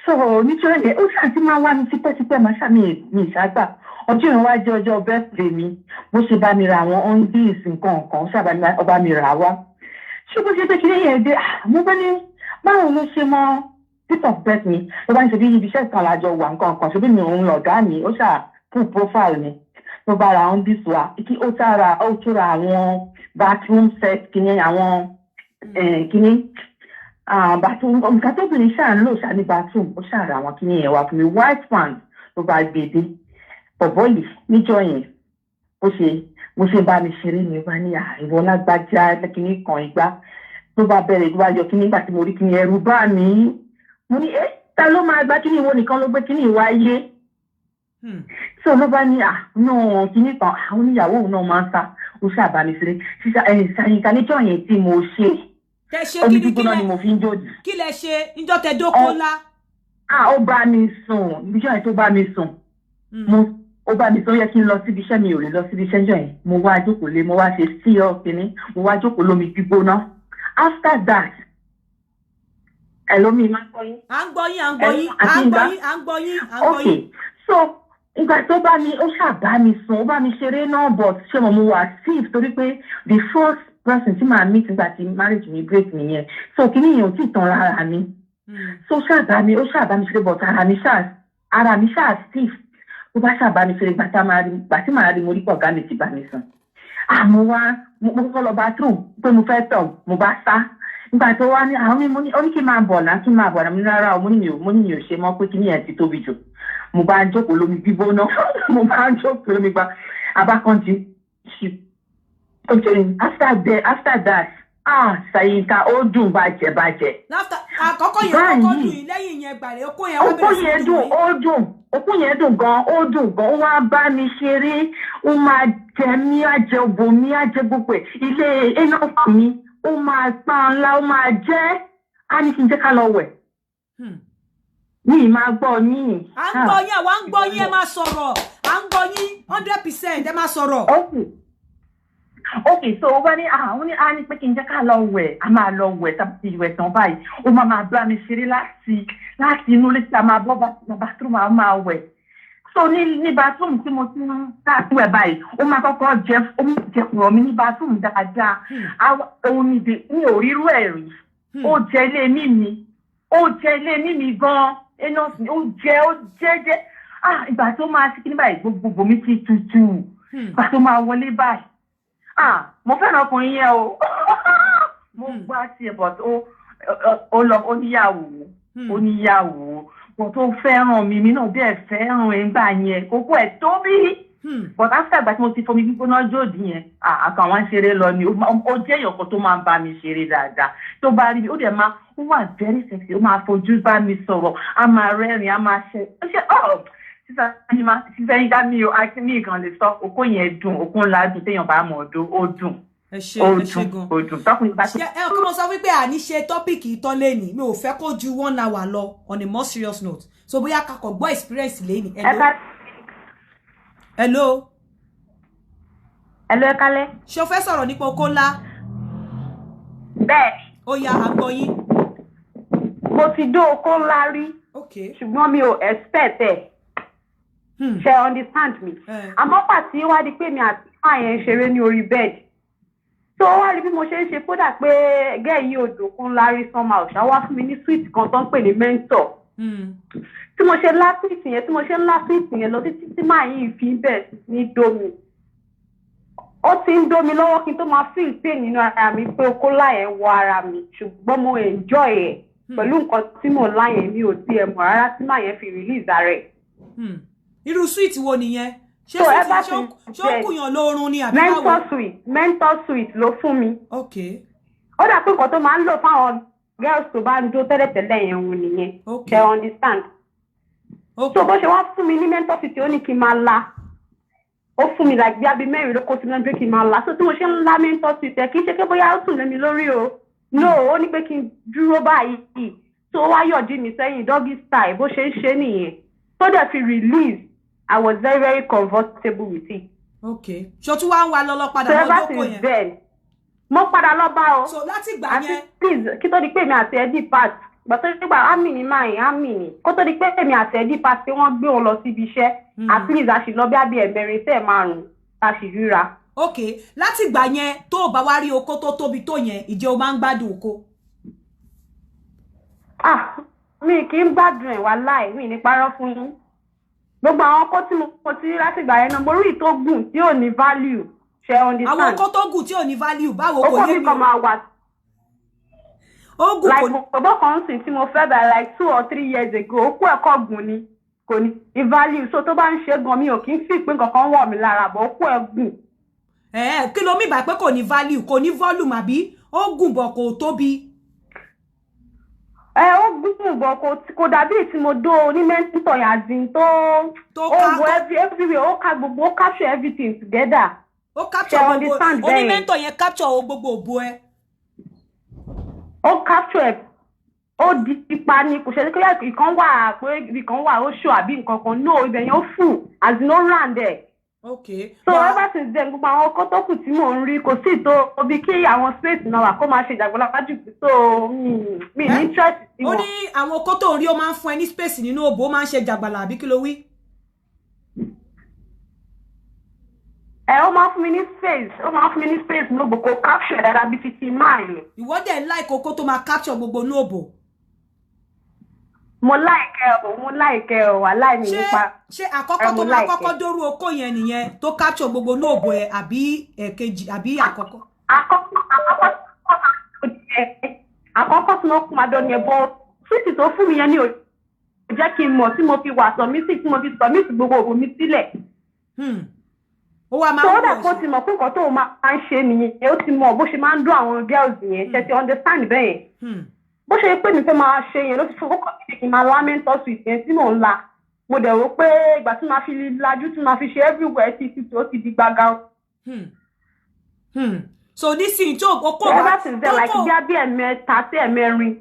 So nítorí yẹn ó ṣáà ti máa wá mi tipẹ́tipẹ́ máa ṣàmì ìṣàgbà ọjọ́ ìrìn wá jẹ́ ọjọ́ birthday mi bó ṣe bá mi ra àwọn undies nǹkan kan ṣáà ọba mi rà wá ṣé bó ṣe pé kí lẹ́yìn ẹ̀dẹ́ mo bá ní báwo ló ṣe mọ date of birth mi ló bá ń ṣe bí ibi iṣẹ́ kan lájọ wà nǹkan kan ṣe bí mi òun lọ̀gá mi ó ṣáà fún profile mi ló bá ra undies wa kí ó tó ra àwọn bathroom set kìíní àwọn kìíní bathroom nǹkan tó bìnrin ṣáà ń lò ṣáà ní bathroom ó ṣáà ra àwọn kìíní yẹn wá fún mi white pants ló bá gbé dé bọ̀bọ̀ yìí níjọ́ yẹn mo ṣe bá mi ṣeré ní wá ní àìwọ́ lágbájá kìíní kan ìgbà ló bá bẹ̀rẹ̀ ló bá yọ kìíní nígbà tí mo rí kìíní ẹ̀rù bá mi mo ní ta ló máa gbá kìíní ìwọ nìkan ló gbé kìíní ìwà ayé so ló bá ní náà kìíní kan àwọn oníyàwó òun náà máa ń sá ó ṣàbá mi ṣeré ṣàyìnká níjọ́ yẹn tí mo ṣe omi gbígbóná ni mo fi ń jòdì. Kí lẹ ṣe níjọ́ tẹ dóko ńlá? Ó bá mi sùn níjọ́ yẹn tó bá mi sùn ó bá mi sọ yẹ kí n lọ síbi iṣẹ́ mi ò lè lọ síbi iṣẹ́ jọ yẹn mo wá jókòó lé mo wá ṣe sí ọkìnrin mo wá jókòó lómi gbígbóná after that ẹlòmíì máa ń gbọ́ yín. À ń gbọ́ yín. Okay, so ìgbà tó bá mi ó ṣàbá mi sùn ó bá mi ṣeré náà but ṣé mo wà safe torí pé the first person tí màá meet nígbà tí marriage mi break nìyẹn so kí nìyẹn ò tí ì tán lára mi so ó ṣàbá mi ṣeré but ara mi ṣáà safe ó bá ṣàbá mi ṣeré gbà tí màá rí mo rí pọ̀ ọ̀gá mi ti bá mi sùn mo kọ́kọ́ lọ bathroom pé mo fẹ́ tọ̀ mo bá sá nígbà tó wá ní àwọn ó ní kí n máa bọ̀ náà mo ní rárá mo ní mi ò ṣe mọ́ pé kí nìyẹn ti tóbi jù mo bá ń jókòó lómi gbígbóná mo bá ń jókòó lómi gba abákanjì after that Ṣàyínká ó dùn bàjẹ́. Àkọ́kọ́ yẹn kọ́kọ́ dùn yìí lẹ́yìn yẹn gbàrẹ́ okó yẹn wá bẹ̀rẹ̀ sí dùn. Okó yẹn dùn gan, ó wá bá mi ṣeré, ó máa jẹ mí, á jẹ òbò mi, á jẹ gbogbo ẹ̀. Ilé iná fún mi, ó máa pa ńlá, ó máa jẹ́, á ní kí n jẹ́ ká lọ wẹ̀. Mi máa gbọ́ yín. À ń gbọ́ yín, àwa ń gbọ́ yín, ẹ máa sọ̀rọ̀. À ń gbọ́ yín 100% ẹ máa sọ̀rọ̀. Okay, so wọ́n ní pé kí n jẹ́ ká lọ wẹ̀, a máa lọ wẹ̀ tàbí ìwẹ̀ tán báyìí. Ó máa bá mi ṣeré láti inú ilé tí a máa bọ́ bathroom a máa wẹ̀. So ní bathroom tí mo ti ń káàkiri ẹ̀ báyìí, ó máa kọ́kọ́ jẹ kùrọ̀ mi ní bathroom dáadáa. Òun ní òrírú ẹ̀ rí. Ó jẹ ilé mímí gan-an. Ó jẹ́. Ìgbà tó máa ṣe kí ní báyìí gbogbo mi ti tutù. Ìgbà tó máa wọlé báyìí. Mo fẹ́ràn ọkùnrin yẹn o. Mo gbá tiẹ̀ but ó lọ oníyàwó. Mo tó fẹ́ràn mi náà bẹ́ẹ̀ fẹ́ràn ẹ̀ ńgbà yẹn. Kókó ẹ̀ tóbi. but after ìgbà tí mo ti fomi gbígbóná jóòdì yẹn àkàn wọn ṣeré lọ ni ó jẹ́ èèyàn tó máa ń bá mi ṣeré dáadáa tó bá rí mi ó dẹ̀ máa ó wà very sexy ó máa fojú bá mi sọ̀rọ̀ á máa rẹ́rìn á máa ṣe ó ṣe sísá yín dá mi o àti ní ìkan lè sọ okó yẹn dùn okó ńlá dùn téèyàn bá mọ̀ ọdún ó dùn. Ẹ ṣé gan. Ó dùn tọkùnrin bá. Ẹ kí mo sọ wípé àní ṣe tọ́pìkì ìtàn lẹ́nìí mi ò fẹ́ kó ju 1 hour lọ on a more serious note so bóyá kakọ̀ gbọ́ experience lẹ́nìí. Hello. Hello, ẹ kálẹ́. Ṣé o fẹ́ sọ̀rọ̀ nípa okó ńlá? Bẹ́ẹ̀ni. Ó yá à ń gbọ́ yín. Mo ti dó okó ńlá rí. Okay. Ṣùgbọ́n mi ò expect ẹ̀. Ṣé understand me? Àmọ́ pàtí wá di pé mi àti àyẹn ń ṣeré ní orí bed. So wá rí bí mo ṣe ń ṣe kódà pé gẹ́ yìí odò okó ńlá rí somehow ṣá wá fún mi ní sweet kan tó ń pè ní mentor. Tí mo ṣe lá sweet yẹn lọ títí tí màá yìí fi bẹ̀ ní domi. Ó ti ń dómi lọ́wọ́ kí n tó máa feel pain nínú ara mi pé okó láyẹn wọ ara mi ṣùgbọ́n mo enjoy ẹ̀ pẹ̀lú nǹkan tí mo láyẹn mi ò tiẹ̀ mọ̀ rárá tí màá yẹn fi release ara ẹ̀. Irú sweet wo nìyẹn? Ṣé ó kùyàn lórun ni àbí báwo? Mentor sweet ló fún mi. Okay. Ó dà pé nǹkan tó máa ń lò fáwọn girls tó bá ń dó tẹ́lẹ̀tẹ́lẹ̀ yẹn òun nìyẹn. Okay. Ṣé understand? Okay. So bó ṣe wá fún mi ní mentor sweet ó ní kí n máa la. Ó fún mi like bí abí mẹ́rin ló kó sí lọ́dún kí n máa la. So tí mo ṣe ń la mentor sweet ẹ̀ kì í ṣe pé bóyá ó sùn lé mi lórí o. No, ó ní pé kí n dúró báyìí. So ó wá yọ̀dí mi sẹ́yìn doggy style bó ṣe ń ṣe nìyẹn. So dẹ̀ fi release. I was very, very comfortable with it. Okay. Ṣó tún wá ń wá lọ́lọ́ padà lọ́jọ́ kò yẹn? Then, mo padà lọ bá o. So láti ìgbà yẹn. Please, kí tó di pé mi àti Eddie part. Gbàtọ́ nígbà àmì ní àmì ní. Kó tó di pé mi àti Eddie part pé wọ́n gbé wọn lọ síbi iṣẹ́. At least a sì lọ bí abí ẹ̀mẹrin sẹ́ẹ̀ márùn-ún. A sì ríra. Okay. Láti ìgbà yẹn tó o bá wá rí okó tó tóbi tó yẹn, ìjẹ́ o máa ń gbádùn okó? Mi kì í gbádùn ẹ̀ wá láì mi ní parọ́ fún yín. Gbogbo àwọn ọkọ tí mo ti rí láti ìgbà yẹn náà mo rí tó gùn tí ò ní value ṣe understand. Àwọn ọkọ tó gùn tí ò ní value báwo kò yé mi. Ó kọ́ mi kan máa wà. Ó gùn kò ní. Like bọ̀bọ̀ kan sìn tí mo fẹ́ bẹ̀rẹ̀ like 2 or 3 years ago ó kú ẹ̀kọ́ gùn ni kò ní value so tó bá ń ṣe gan mi ò kí ń fi pé nǹkan kan wọ̀ mí lára bọ̀ ó kú ẹ̀ gùn. Kí ló mì bá pé kò ní value kò ní volume àbí ó gùn bọ̀ kò tóbi. Ó gùn bọ̀ kò dàbí tí mo dó ní mentor yàzín tó ó go everywhere ó ká gbogbo ó capture everything together. Ó capture gbogbo ó ní mentor yẹn capture gbogbo òbò ẹ. Ó capture ó di ipa ni kò ṣe pé ìkan wà pé ìkan wà ó show àbí nǹkan kan no ibẹ̀ yẹn ó full as no round there. Okay. So ever since then gbogbo àwọn ọkọ tó kù tí mò ń rí kò sí tó bí kí àwọn space náà wà kó máa ṣe ìjàgbọ́n lápájù so mi ní interest sí wọn. Ó ní àwọn ọkọ tó ń rí ó máa ń fún ẹ ní space nínú òbò ó máa ń ṣe jàgbàlà àbí kí ló wí? Ó máa ń fún mi ní space ní òbò kò capture dáadáa bí títí máìlì. Ìwọ dẹ̀ ń like okó tó máa capture gbogbo ní òbò. Mo like ẹ wà láì ní nípa. Ṣé àkọ́kọ́ tó máa kọ́kọ́ dóru okó yẹn nìyẹn tó capture gbogbo ní òbò ẹ àbí ẹ̀kejì àbí àkọ́kọ́? Àkọ́kọ́ tí mo kún máa dán ni ẹ̀bọ fíìsì tó fún mi yẹn ní òjò jẹ́ kí n mọ̀ tí mo fi wà submissive tí mo fi submit gbogbo òbò mi sílẹ̀. Ó wá máa ń wọ̀ ọ́. Tó dà kó ti mọ̀ pé nǹkan tó máa ń ṣe nìyẹn ó ti mọ̀ bó ṣe máa ń dún àwọn girls yẹn ṣe ti understand bẹ́ẹ̀ yẹn. Bó ṣe pé mi fẹ́ máa ṣe yẹn ló ti fọwọ́ kàn mí kí n máa mentor sweet yẹn tí mò ń la mo dẹ̀ rò pé ìgbà tí màá fi lajú tí màá fi ṣe everywhere ti ó ti di gbàgà. So nísìnyí tí okó bá tó kò like bí ẹ̀mẹ́ta sí ẹ̀mẹ́rin.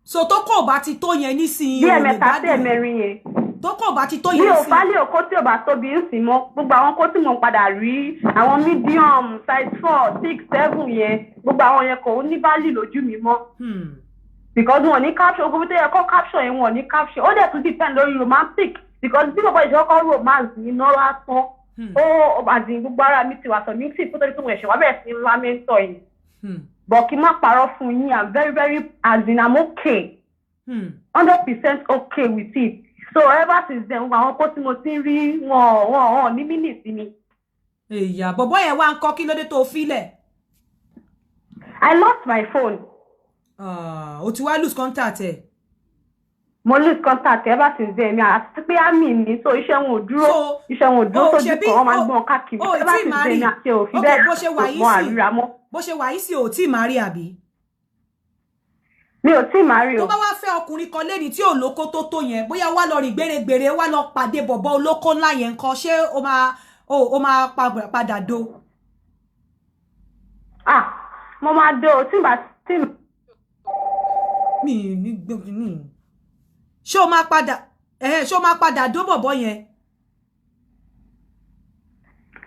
So tó kò bá ti tó yẹn nísìnyí bí ẹ̀mẹ́ta sí ẹ̀mẹ́rin yẹn. Tó kò bá ti tó yẹn mi ò bá lè okó tí ò bá tóbi ń sìn mọ́ gbogbo àwọn okó tí mo padà rí àwọn medium size 4, 6, 7 yẹn gbogbo àwọn yẹn kò ní value lójú mi mọ́. Because wọn ní capture ogun tó yẹ kó capture yẹn wọn ní capture ó dẹ̀ tún depend lórí romantic because bí bàbá ìjọba kọ́ romance ní nọ́ra tán ó àdín gbogbo ara mi ti wà sọ mí tí kó tó di pé mo ẹ̀ṣẹ̀ wá bẹ̀rẹ̀ sí lamẹ́ntọ̀ yìí but kí n má parọ́ fún yín I'm very very as in I'm okay 100% okay with it so ever since then àwọn kó tí mo ti ń rí wọn ní mínítì mi. Èyà bọ̀bọ́ yẹn wá ń kọ́ kí ló dé tó filẹ̀. I lost my phone. O ti wá lose contact ẹ. mo lose contact ever since then mi àti pé àmì ni so iṣẹ́ wọn ò dúró sójú kan wọ́n máa gbọ́n káàkiri ever since then mi àti òfin bẹ́ẹ̀ mọ àríra mọ́. bó ṣe wà yìí sí ò tí ì máa rí àbí. mi ò tí ì máa rí o. tó bá wá fẹ́ ọkùnrin kan lẹ́ni tí olóko tó yẹn bóyá wá lọ rìn gbèrègbèrè wá lọ pàdé bọ̀bọ̀ olóko ńlá yẹn nǹkan ṣé ó máa padà do. mo máa do tí mi ní gbogbo ní ṣé o máa padà dó bọ̀bọ̀ yẹn.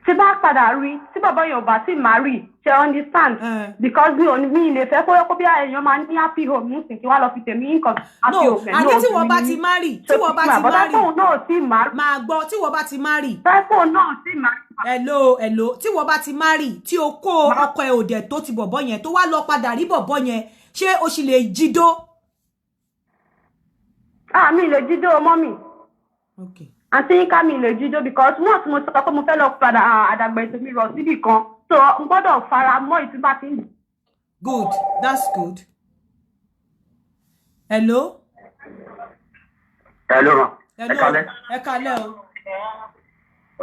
tí bá padà rí tí bàbá yẹn ò bá sì máa rí ṣe understand because mi lè fẹ́ kó bí èèyàn máa ní happy home nísìn kí wá lọ fi tèmi nǹkan happy home àní tí wọ́n bá ti marry máa gbọ́ tí wọ́n bá ti marry hello tí wọ́n bá ti marry tí o kó ọkọ ẹ̀ òdẹ̀ tó ti bọ̀bọ̀ yẹn tó wá lọ padà rí bọ̀bọ̀ yẹn ṣé o sì lè jídó. mi lè jídó ọmọ mi. Okay. Àǹtí Yínká mi lè jíjó because once mo sọ pé mo fẹ́ lọ padà àdàgbà ètò mi rọ̀ síbì kan so n gbọ́dọ̀ fara mọ́ ìtúbà tí. Good, that's good. Hello. Hello ma. Ẹ kálẹ́. Ẹ kálẹ́ o.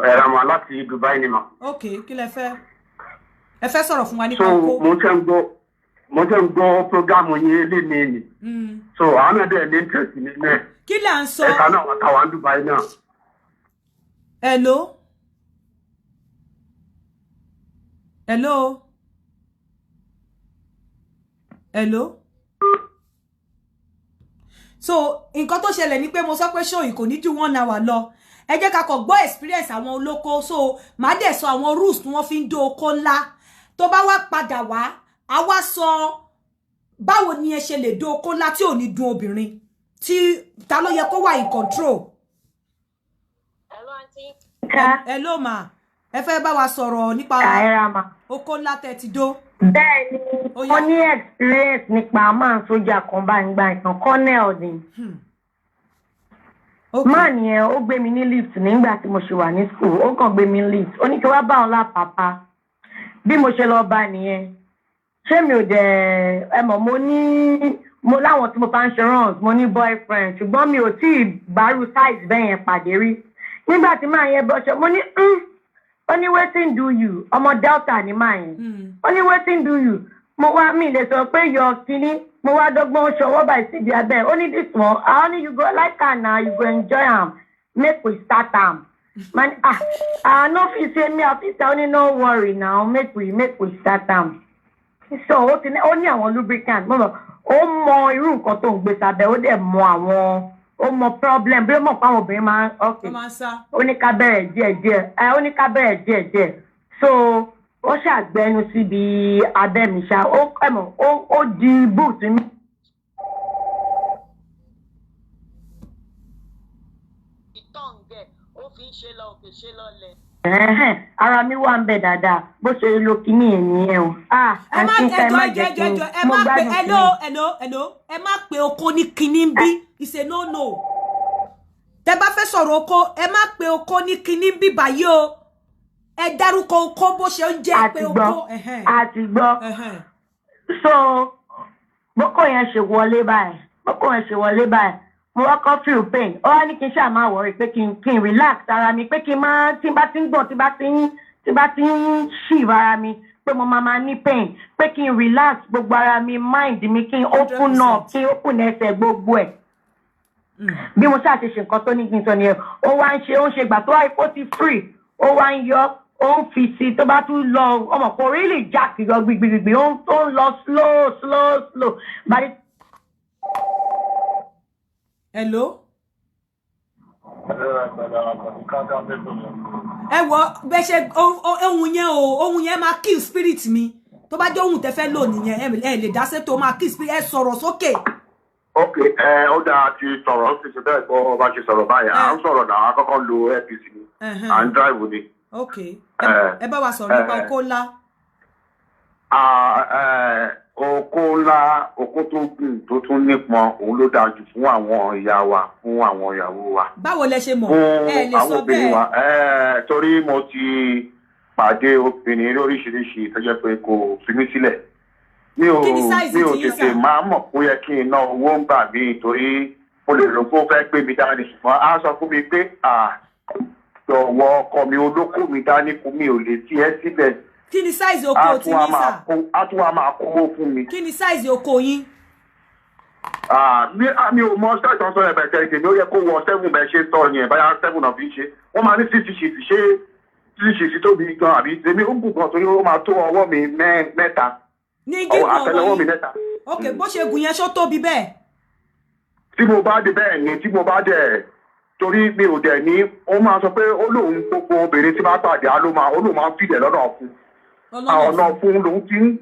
Ẹ̀rọ àmọ́ láti Dubai ni ma. Ok, kí lẹ fẹ́? Ẹ fẹ́ sọ̀rọ̀ fún wa nípa oko. So mo ṣe ń gbọ́ program yín léni ni. So àwọn ẹ̀dẹ̀ ní interest nínú ẹ̀. Kí là ń sọ? Ẹ̀ka náà wọ́n ta wá Dubai náà. Hello. Hello. Hello. So nǹkan tó ṣẹlẹ̀ ni pé mo sọ pé show yìí kò ní ju 1 hour lọ. Ẹ jẹ́ ká kọ́ gbọ́ experience àwọn olóko so má dẹ̀ sọ àwọn rules tí wọ́n fi ń dó oko ńlá. Tó bá wá padà wá, a wá sọ báwo ni ẹ ṣe lè dó oko ńlá tí ò ní dùn obìnrin. Tí ta ló yẹ kó wà in control. Hello ma. Ẹ fẹ́ bá wa sọ̀rọ̀ nípa oko ńlá tẹ́ ti dó. Bẹ́ẹ̀ni, mo ní experience nípa man sójà kan bá ń gba ìtàn colonel ni. Man yẹn ó gbé mi ní lift nígbà tí mo ṣe wà ní school. Ó kàn gbé mi ní lift. Ó ní kí wá bá òun lápapá. Bí mo ṣe lọ bá nìyẹn. Ṣé mi ò dẹ̀ ẹ mọ̀ mo láwọn tí mo bá ń ṣe runs mo ní boyfriend ṣùgbọ́n mi ò tí ì bárù size bẹ́ẹ̀ yẹn pàdé rí. Nígbà tí máa yẹn bọ́ṣọ mo ní ó ní wetin do you ọmọ Delta ni máa yẹn ó ní wetin do you mo wá mi lè sọ pé yọ kíní mo wá dọ́gbọ́n ṣọwọ́ báyìí síbi abẹ́ ó ní this one I only you go like am na you go enjoy am make we start am man no fit say me I fit say only no worry now make we start am so ó ní àwọn lubricant mo mọ̀ ó mọ irú nǹkan tó ń gbé sábẹ́ ó dẹ̀ mọ àwọn ó mọ problem bí ó mọ̀ pé àwọn obìnrin máa ń ó ní ká bẹ̀rẹ̀ díẹ̀díẹ̀ so ó ṣàgbẹ́nu síbi abẹ́ mi ṣá ó di boot mi. ìtọ̀ǹgẹ̀ ó fi ń ṣe lọ òkè ṣe lọ́lẹ̀. Ara mi wà ń bẹ dáadáa bó ṣe lo kíní ènìyàn o. Ẹ má pe hello ẹ má pe oko ní kíní ń bí ìṣe no. Tẹ bá fẹ́ sọ̀rọ̀ oko ẹ má pe oko ní kíní ń bí báyìí o. Ẹ dárúkọ oko bó ṣe ń jẹ́ pé oko. Àti gbọ́. So bókò yẹn ṣe wọlé báyìí. Mo wá kọ́ feel pain. Ó wá ní kí n ṣáà máa worry pé kí n relax ara mi pé kí n máa tí bá ti ń gbọ̀n tí bá ti ń shiv ara mi pé mo máa ní pain pé kí n relax gbogbo ara mi mind mi kí n open up kí n open ẹsẹ̀ gbogbo ẹ̀. Bí mo ṣáà ṣe nǹkan tó ní kí n sọ nìyẹn ó wá ń ṣe gbà tó wá ipò ti free ó wá ń yọ ó ń fi sí tó bá tún lọ ọmọ kò rí lè já kí lọ gbìgbìgbì ó ń lọ slow. Hello. Ẹ wọ bẹ ṣe ohun yẹn máa kill spirit mi tó bá jẹ́ ohun tẹ́ fẹ́ lò nìyẹn ẹ lè dá sí tó máa kill spirit ẹ sọ̀rọ̀ sókè. Ok ó dáa ti sọ̀rọ̀ ó ti ṣe bẹ́ẹ̀ gbọ́ bá ṣe sọ̀rọ̀ báyìí à ń sọ̀rọ̀ náà àkọ́kọ́ lo APC ni à ń drive ni. Ok ẹ bá wa sọ̀rọ̀ nípa oko ńlá. Oko tó gùn tó tún nípọn òun ló dáa jù fún àwọn ìyá wa fún àwọn ìyàwó wa. Báwo lẹ ṣe mọ̀ ẹ lè sọ bẹ́ẹ̀. Torí mo ti pàdé obìnrin lóríṣiríṣi tó jẹ́ pé kò fi mí sílẹ̀. Mi ò tètè máa mọ̀ pé yẹ kí n ná owó ń gbà mí torí mo lè rò pé ó fẹ́ gbé mi dání ṣùgbọ́n á sọ fún mi pé jọ̀wọ́ ọkọ mi olóko mi dání kú mi ò lè fi ẹ́ sílẹ̀. Kí ni size oko tí yín sà? Á tún wá máa kówó fún mi. Kí ni size oko yín? Mi ò mọ ṣáà ìtàn sọ ẹ̀bẹ̀ tèmi ó yẹ kó wọ 7 bẹ́ẹ̀ ṣe tọ́ yẹn báyà 7 náà fi ṣe wọ́n máa ní 6 ṣìṣì ṣé 6 ṣìṣì tóbi gan àbí tèmi ó gùn gan torí ó máa tó ọwọ́ mi mẹ́ta. Ní gígùn àtẹ́lẹwọ́ mi mẹ́ta. Ok, bó ṣe gùn yẹn ṣó tóbi bẹ́ẹ̀? Tí mo bá dé bẹ́ẹ̀ ni tí mo bá dẹ̀ torí mi ò dẹ̀ ní ó máa sọ pé ó lóun gbogbo obìnrin tí bá pàdé ó lóun máa ń fìdẹ̀ lọ́nà fún ọ̀nà fún lòun ti ń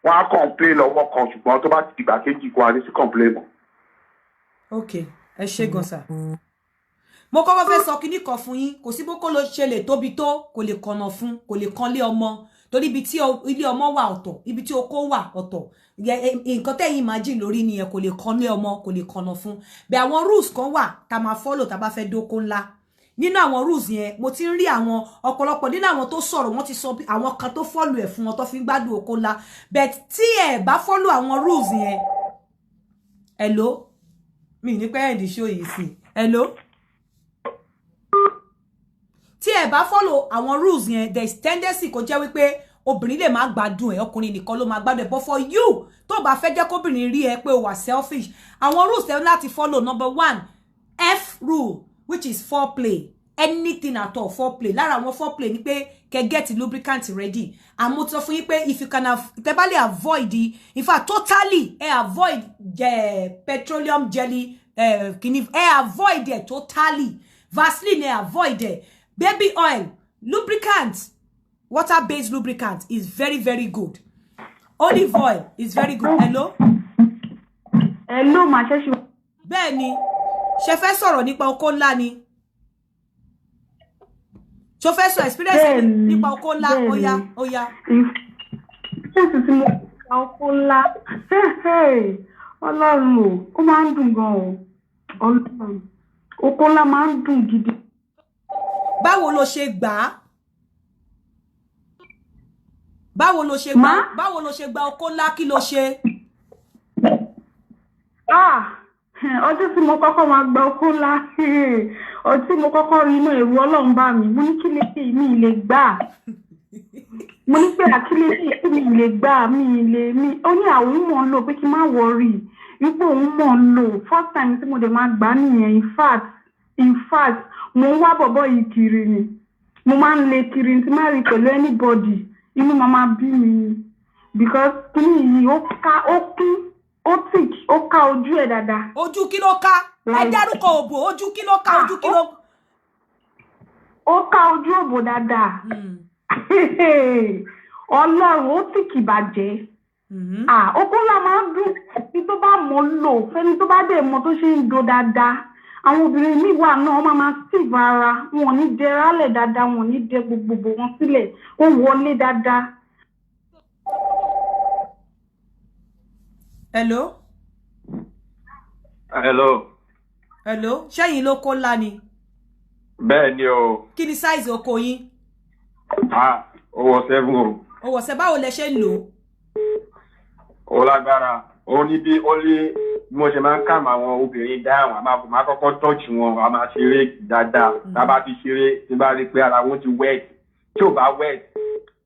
wọ́n á complain lọ́wọ́ kan ṣùgbọ́n tó bá ti dìgbà kejì kó a ní sí complain mọ́. Ok, ẹ ṣé gan sà. Mo kọ́kọ́ fẹ́ sọ kinní kan fún yín, kò sí bó kó ló ṣe lè tóbi tó kò lè kànnà fún, kò lè kan lé ọmọ torí ibi tí ilé ọmọ wà ọ̀tọ̀, ibi tí oko wà ọ̀tọ̀. Nǹkan tẹ́yìn imagine lórí nìyẹn kò lè kan lé ọmọ, kò lè kànnà fún. Bẹ́ẹ̀ àwọn rules kan wà tá máa follow tá bá fẹ́ dóko ńlá. Nínú àwọn rules yẹn mo ti ń rí àwọn ọ̀pọ̀lọpọ̀ nínú àwọn tó sọ̀rọ̀ wọ́n ti sọ àwọn kan tó follow ẹ̀ fún wọn tó fi ń gbádùn oko ńlá. But tí ẹ bá follow àwọn rules yẹn, hello mi ní pé ẹ̀ndì show yìí sí hello tí ẹ bá follow àwọn rules yẹn there is tendency kó jẹ́ wípé obìnrin lè má gbádùn ẹ̀ ọkùnrin nìkan ló má gbádùn ẹ̀ but for you tó bá fẹ́ jẹ́ kóbìnrin rí ẹ pé o wà selfish àwọn rules tẹ́ láti follow. Number 1 F rule which is foreplay anything at all foreplay lára àwọn foreplay ni pé kẹ́ get lubricant ready and mo sọ fún yín pé if you can tẹ́bálẹ̀ avoid in fact totally avoid petroleum jelly avoid it totally Vaseline avoid it baby oil lubricant water based lubricant is very good olive oil is very good. Hello ma ṣe ṣe bẹ́ẹ̀ ni ṣe fẹ́ sọ̀rọ̀ nípa oko ńlá ni ṣo fẹ́ sọ experience nípa oko ńlá óyá ṣe tí mo ka oko ńlá Ọlọ́run ó máa ń dùn gan o Ọlọ́run oko ńlá máa ń dùn gidi. Báwo lo ṣe gbà báwo lo ṣe gbà oko ńlá kí ló ṣe? Ọjọ́ tí mo kọ́kọ́ máa gba oko ńlá ọjọ́ tí mo kọ́kọ́ rí inú ẹ̀rù Ọlọ́run bá mi mo ní kí lè ṣe mi lè gbà mo ní pé àkílẹ̀ ṣe mi lè gbà mi ó ní àwọn mọ̀ ń lò pé kí n má wọrí ipò òun mọ̀ ń lò first time tí mo dẹ̀ máa gbà nìyẹn in fact mo ń wá bọ̀bọ̀ yìí kiri ni mo máa ń lé kiri tí má rí pẹ̀lú anybody inú mama bí mi ni because kí ni yìí ó kún ó thick ó ká ojú ẹ̀ dáadáa. Ojú kí ló ká? Ẹ dárúkọ òbò ojú kí ló ká ojú kí ló. Ó ká ojú òbò dáadáa. Ọlọ́run ó thick ìbàjẹ́. Okúnlá máa ń dùn ẹni tó bá mọ̀ lò fẹ́ni tó bá dẹ̀ mọ̀ tó ṣe ń do dáadáa. Àwọn obìnrin míì wà náà wọ́n máa steve ara wọn ò ní dẹ rálẹ̀ dáadáa wọn ò ní dẹ gbogbo wọn sílẹ̀ ó wọlé dáadáa. Hello ṣẹ́yìn ló kó ńlá ni? Bẹ́ẹ̀ ni o. Kí ni size oko yín? Ó wọ 7 o. Ó wọ 7 báwo lẹ ṣe ń lò? Ó lágbára ó ní bí ó lé mo ṣe máa ń kàm àwọn obìnrin dáhùn àmọ́ kọ́kọ́ tọ́ọ̀chì wọn a máa ṣeré dáadáa tá bá ti ṣeré tí bá rí pé ara wọn ti wet tí ò bá wet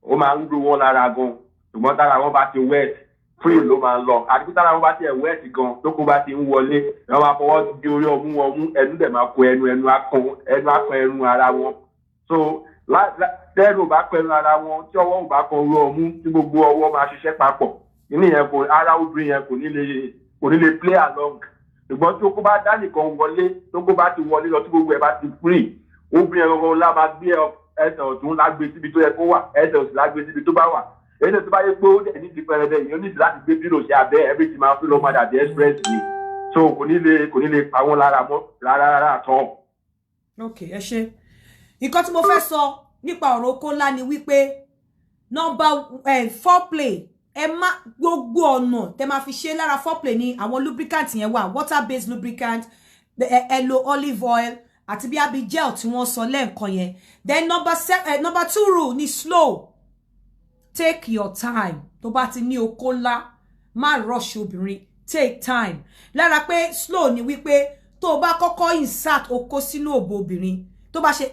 ó máa ń ro wọn lára gan ṣùgbọ́n tára wọn bá ti wet free ló máa ń lọ àti tára wọn bá ti wet gan lóko bá ti ń wọlé wọn máa fọwọ́ di orí ọmú wọn mú ẹnu dẹ̀ máa kó ẹnu akọ ẹnu ara wọn so tẹ́rù bá kọ ẹnu ara wọn tí ọwọ́ ò bá kọ orí ọmú tí gbogbo ọwọ́ máa ṣiṣẹ́ papọ̀ ìní yẹn kò ara obìnrin yẹn kò ní lè play along ṣùgbọ́n tí okó bá dá nìkan wọlé tókó bá ti wọlé lọ tí gbogbo ẹ̀ bá ti free obìnrin ẹ̀rọ ńlá máa gbé ẹsẹ̀ ọ̀tún lágbé síbi tó yẹ kó wà ẹsẹ̀ òsì lágbé síbi tó bá wà èyí tó bá yẹ pé ó dẹ̀ ní ti pẹrẹbẹ yìí ó ní láti gbé bírò sí abẹ́ everything máa fi lọ́ máa dàbí express ni so kò ní lè pa wọ́n lára mọ́ rárá tán. Ok ẹ ṣe nǹkan tí mo fẹ́ sọ nípa ọ̀rọ̀ oko ńlá ni wípé foreplay ẹ má gbogbo ọ̀nà tẹ máa fi ṣe lára foreplay ní àwọn lubricant yẹn wà water based lubricant ẹ lo olive oil àti bí abi gel tí wọ́n sọ lẹ́ẹ̀kan yẹn then number 2 rule ni slow take your time tó bá ti ní oko ńlá má rush obìnrin take time lára pé slow ni wípé tó bá kọ́kọ́ insert okó sínú òbò obìnrin tó bá ṣe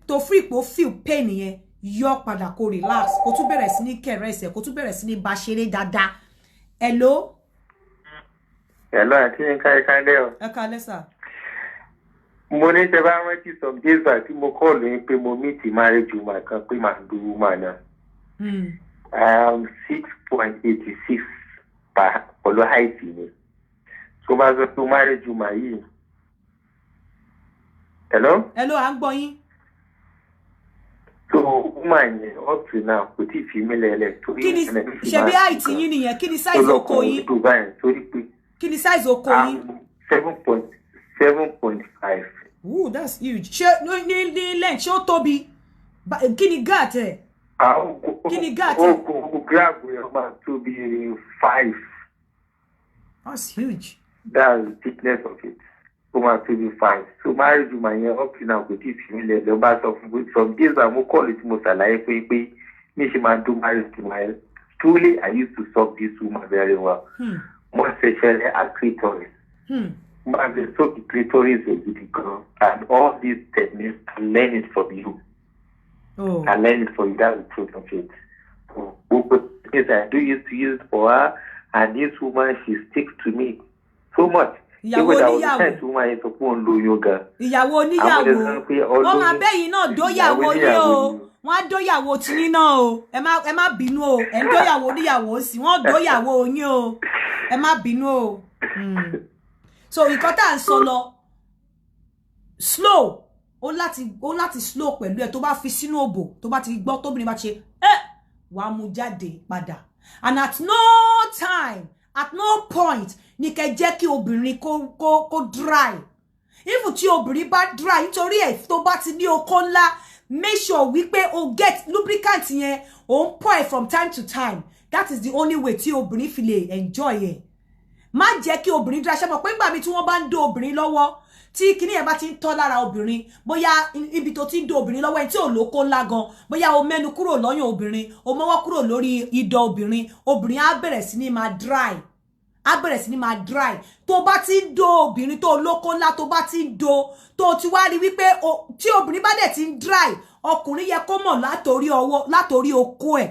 to free po feel pain yẹn yọ padà kó relax kó tún bẹ̀rẹ̀ sí ní caress kó tún bẹ̀rẹ̀ sí ní bá ṣeré dáadáa. Hello àti nǹkan ẹ̀ka o. Ẹ káalẹ́ sà. Mo ní ṣe bá rántí some days back tí mo call lóyún pé mo meet marriage woman kan pé màá do woman náà. 6.86 pẹ̀lú height ni. So bá sọ pé marriage woman yìí. Hello, à ń gbọ́ yín. So woman yẹn up to now kò tí ì fi mí lẹ́lẹ̀. Kí ni ṣebí height yín nìyẹn? Kí ni size oko yín? Kí ni size oko yín? 7.5. Ooh, that's huge. Ṣé ní length ṣé ó tóbi? Kí ni gap ẹ̀? Kí ni gap ẹ̀? Grab rẹ̀ máa tóbi 5. That's huge. That's the thickness of it. Ó máa tóbi 5. So marriage woman yẹn up to now kò tí ì fi mí lẹ́lẹ̀. Ó bá sọ fún mi some days ago call tí mo ṣàlàyé pé mi ṣe máa do marriage woman. Truly, I used to solve this woman very well. More especially at clitoris. Man, they soak the clitoris with the girl, and all these techniques, I learn it from you. Oh. I learn it from you. That's the truth of it. But things I do used to use for her, and this woman, she sticks to me so much. Ìyàwó oníyàwó. Ìyàwó oníyàwó. Wọ́n máa bẹ́yìn náà dóyàwó yín o. Wọ́n á dóyàwó tiyín náà o. Ẹ má bínú o. Ẹ ń dóyàwó oníyàwó sí. Wọ́n dóyàwó yín o. Ẹ má bínú o. So nǹkan tá à ń sọ lọ slow ó láti slow pẹ̀lú ẹ tó bá fi sínú òbò tó bá ti gbọ́ tóbìnrin bá ti ṣe wàá mú jáde padà and at no time at no point ní kẹ́ jẹ́ kí obìnrin kó dry even tí obìnrin bá dry nítorí ẹ̀ tó bá ti ní okó ńlá make sure wípé o get lubricant yẹn o ń pour from time to time that is the only way tí obìnrin fi lè enjoy ẹ̀. Má jẹ́ kí obìnrin dra ṣe mọ̀ pé nígbà mi tí wọ́n bá ń do obìnrin lọ́wọ́ tí kíní ẹ̀ bá ti ń tọ́ lára obìnrin bóyá ibi tó ti ń do obìnrin lọ́wọ́ ẹ̀ tí ò lóko ńlá gan bóyá o mẹ́nu kúrò lọ́yàn obìnrin o mọ́wọ́ kúrò lórí idọ̀ obìnrin á bẹ̀rẹ̀ sí ní máa dry tó bá ti ń do obìnrin tó lóko ńlá tó bá ti ń do tó ti wá rí wípé tí obìnrin bá dẹ̀ ti ń dry ọkùnrin yẹ kó mọ̀ látòrí okó ẹ̀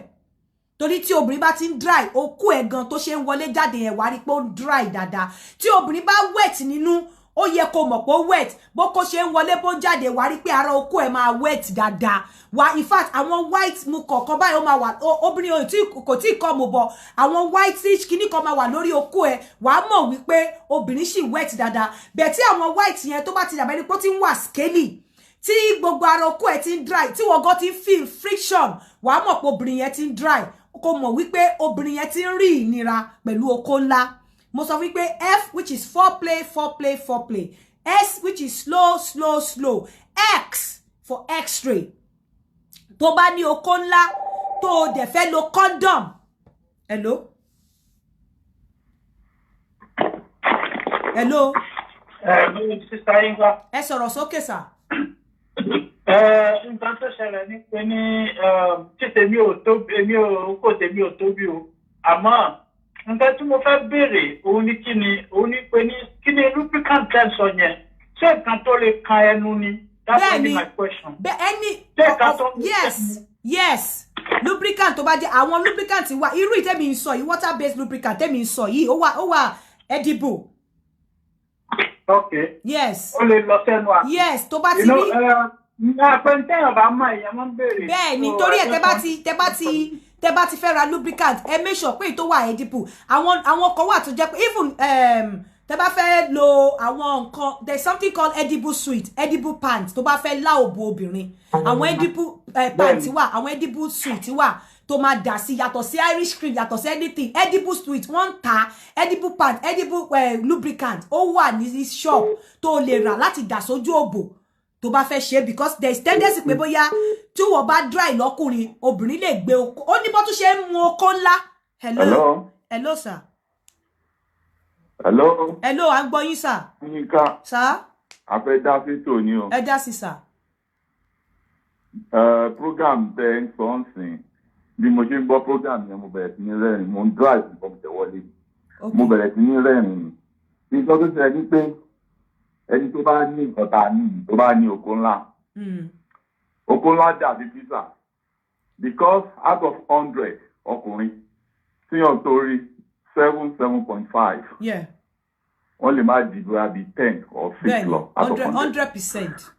torí tí obìnrin bá ti ń dry okó ẹ̀ gan tó ṣe ń wọlé jáde yẹn wá rí pé ó ń dry dáadáa tí obìnrin bá wet nínú ó yẹ kó mọ̀ pé ó wet bó kó ṣe ń wọlé bó ń jáde wá rí pé ara okó ẹ̀ máa wet dáadáa wá in fact àwọn white mu kọ̀ọ̀kan báyìí ó máa wà obìnrin kò tí ì kọ́ mu bọ̀ àwọn whitish kíní kan máa wà lórí okó ẹ̀ wàá mọ̀ wípé obìnrin sì wet dáadáa bẹ́ẹ̀ tí àwọn white yẹn tó bá ti dàbẹ́ ní pé ó ti ń wà scaly tí gbogbo ara okó ẹ̀ ti ń dry tí wọ́n gan ti ń feel friction wàá mọ̀ pé obìnrin yẹn ti ń dry kò mọ̀ wípé obìnrin yẹn ti ń rí ìnira pẹ̀lú okó ńlá mo sọ wípé F which is foreplay S which is slow X for X-ray tó bá ní okó ńlá tó dẹ̀ fẹ́ lo condom. Hello sister Inga. Ẹ sọ̀rọ̀ sókè sà. Nǹkan tó ṣẹlẹ̀ ní pé ní tí tèmi ò tóbi o àmọ́ nǹkan tí mo fẹ́ béèrè òun ní kí ni lubricant sọ yẹn ṣé nǹkan tó lè kan ẹnu ni that's only my question. Yes lubricant tó bá jẹ́ àwọn lubricant wà irú ìtẹ́mi ń sọ yìí water based lubricant tẹ́mi ń sọ yìí ó wà edible. Okay. Yes. Ó lè lọ sẹ́nu àpò. Yes tó bá ti rí. Àpẹntẹ́yàn bá mọ èèyàn máa ń béèrè. Bẹ́ẹ̀ ni torí ẹ̀ tẹ́ bá ti fẹ́ ra lubricant ẹ make sure pé tó wà edible àwọn kan wà tó jẹ́ pé even tẹ́ bá fẹ́ lo àwọn nǹkan there's something called edible sweet edible pants tó bá fẹ́ lá òbò obìnrin àwọn edible pants wà àwọn edible sweet wà tó máa dà sí yàtọ̀ sí Irish cream yàtọ̀ sí anything edible sweet wọ́n ń ta edible pants edible lubricant ó wà ní shop tó lè rà láti dà sójú òbò tó bá fẹ́ ṣe because there is tendency pé bóyá tí wọ́n bá dry lọ́kùnrin obìnrin lè gbé okó ó ní bó tún ṣe ń mu okó ńlá. Hello sir. Hello à ń gbọ́ yín sir. Yínká sir. a fẹ́ dá fítò ní o. Ẹ dá sí sir. Program tẹ ń sọ ń sìn bí mo ṣe ń gbọ́ program yẹn mo bẹ̀rẹ̀ sí ní rẹ́rìn mo ń drive nǹkan tẹ̀ wọlé mo bẹ̀rẹ̀ sí ní rẹ́rìn-ín nǹkan tó ṣe ní pé ẹni tó bá ní nǹkan tá a ní tó bá ní oko ńlá dàbí pizza because out of 100 ọkùnrin tíyàn tó rí 7.5 wọ́n lè má dìbò àbí 10 or 6 lọ out of 100%.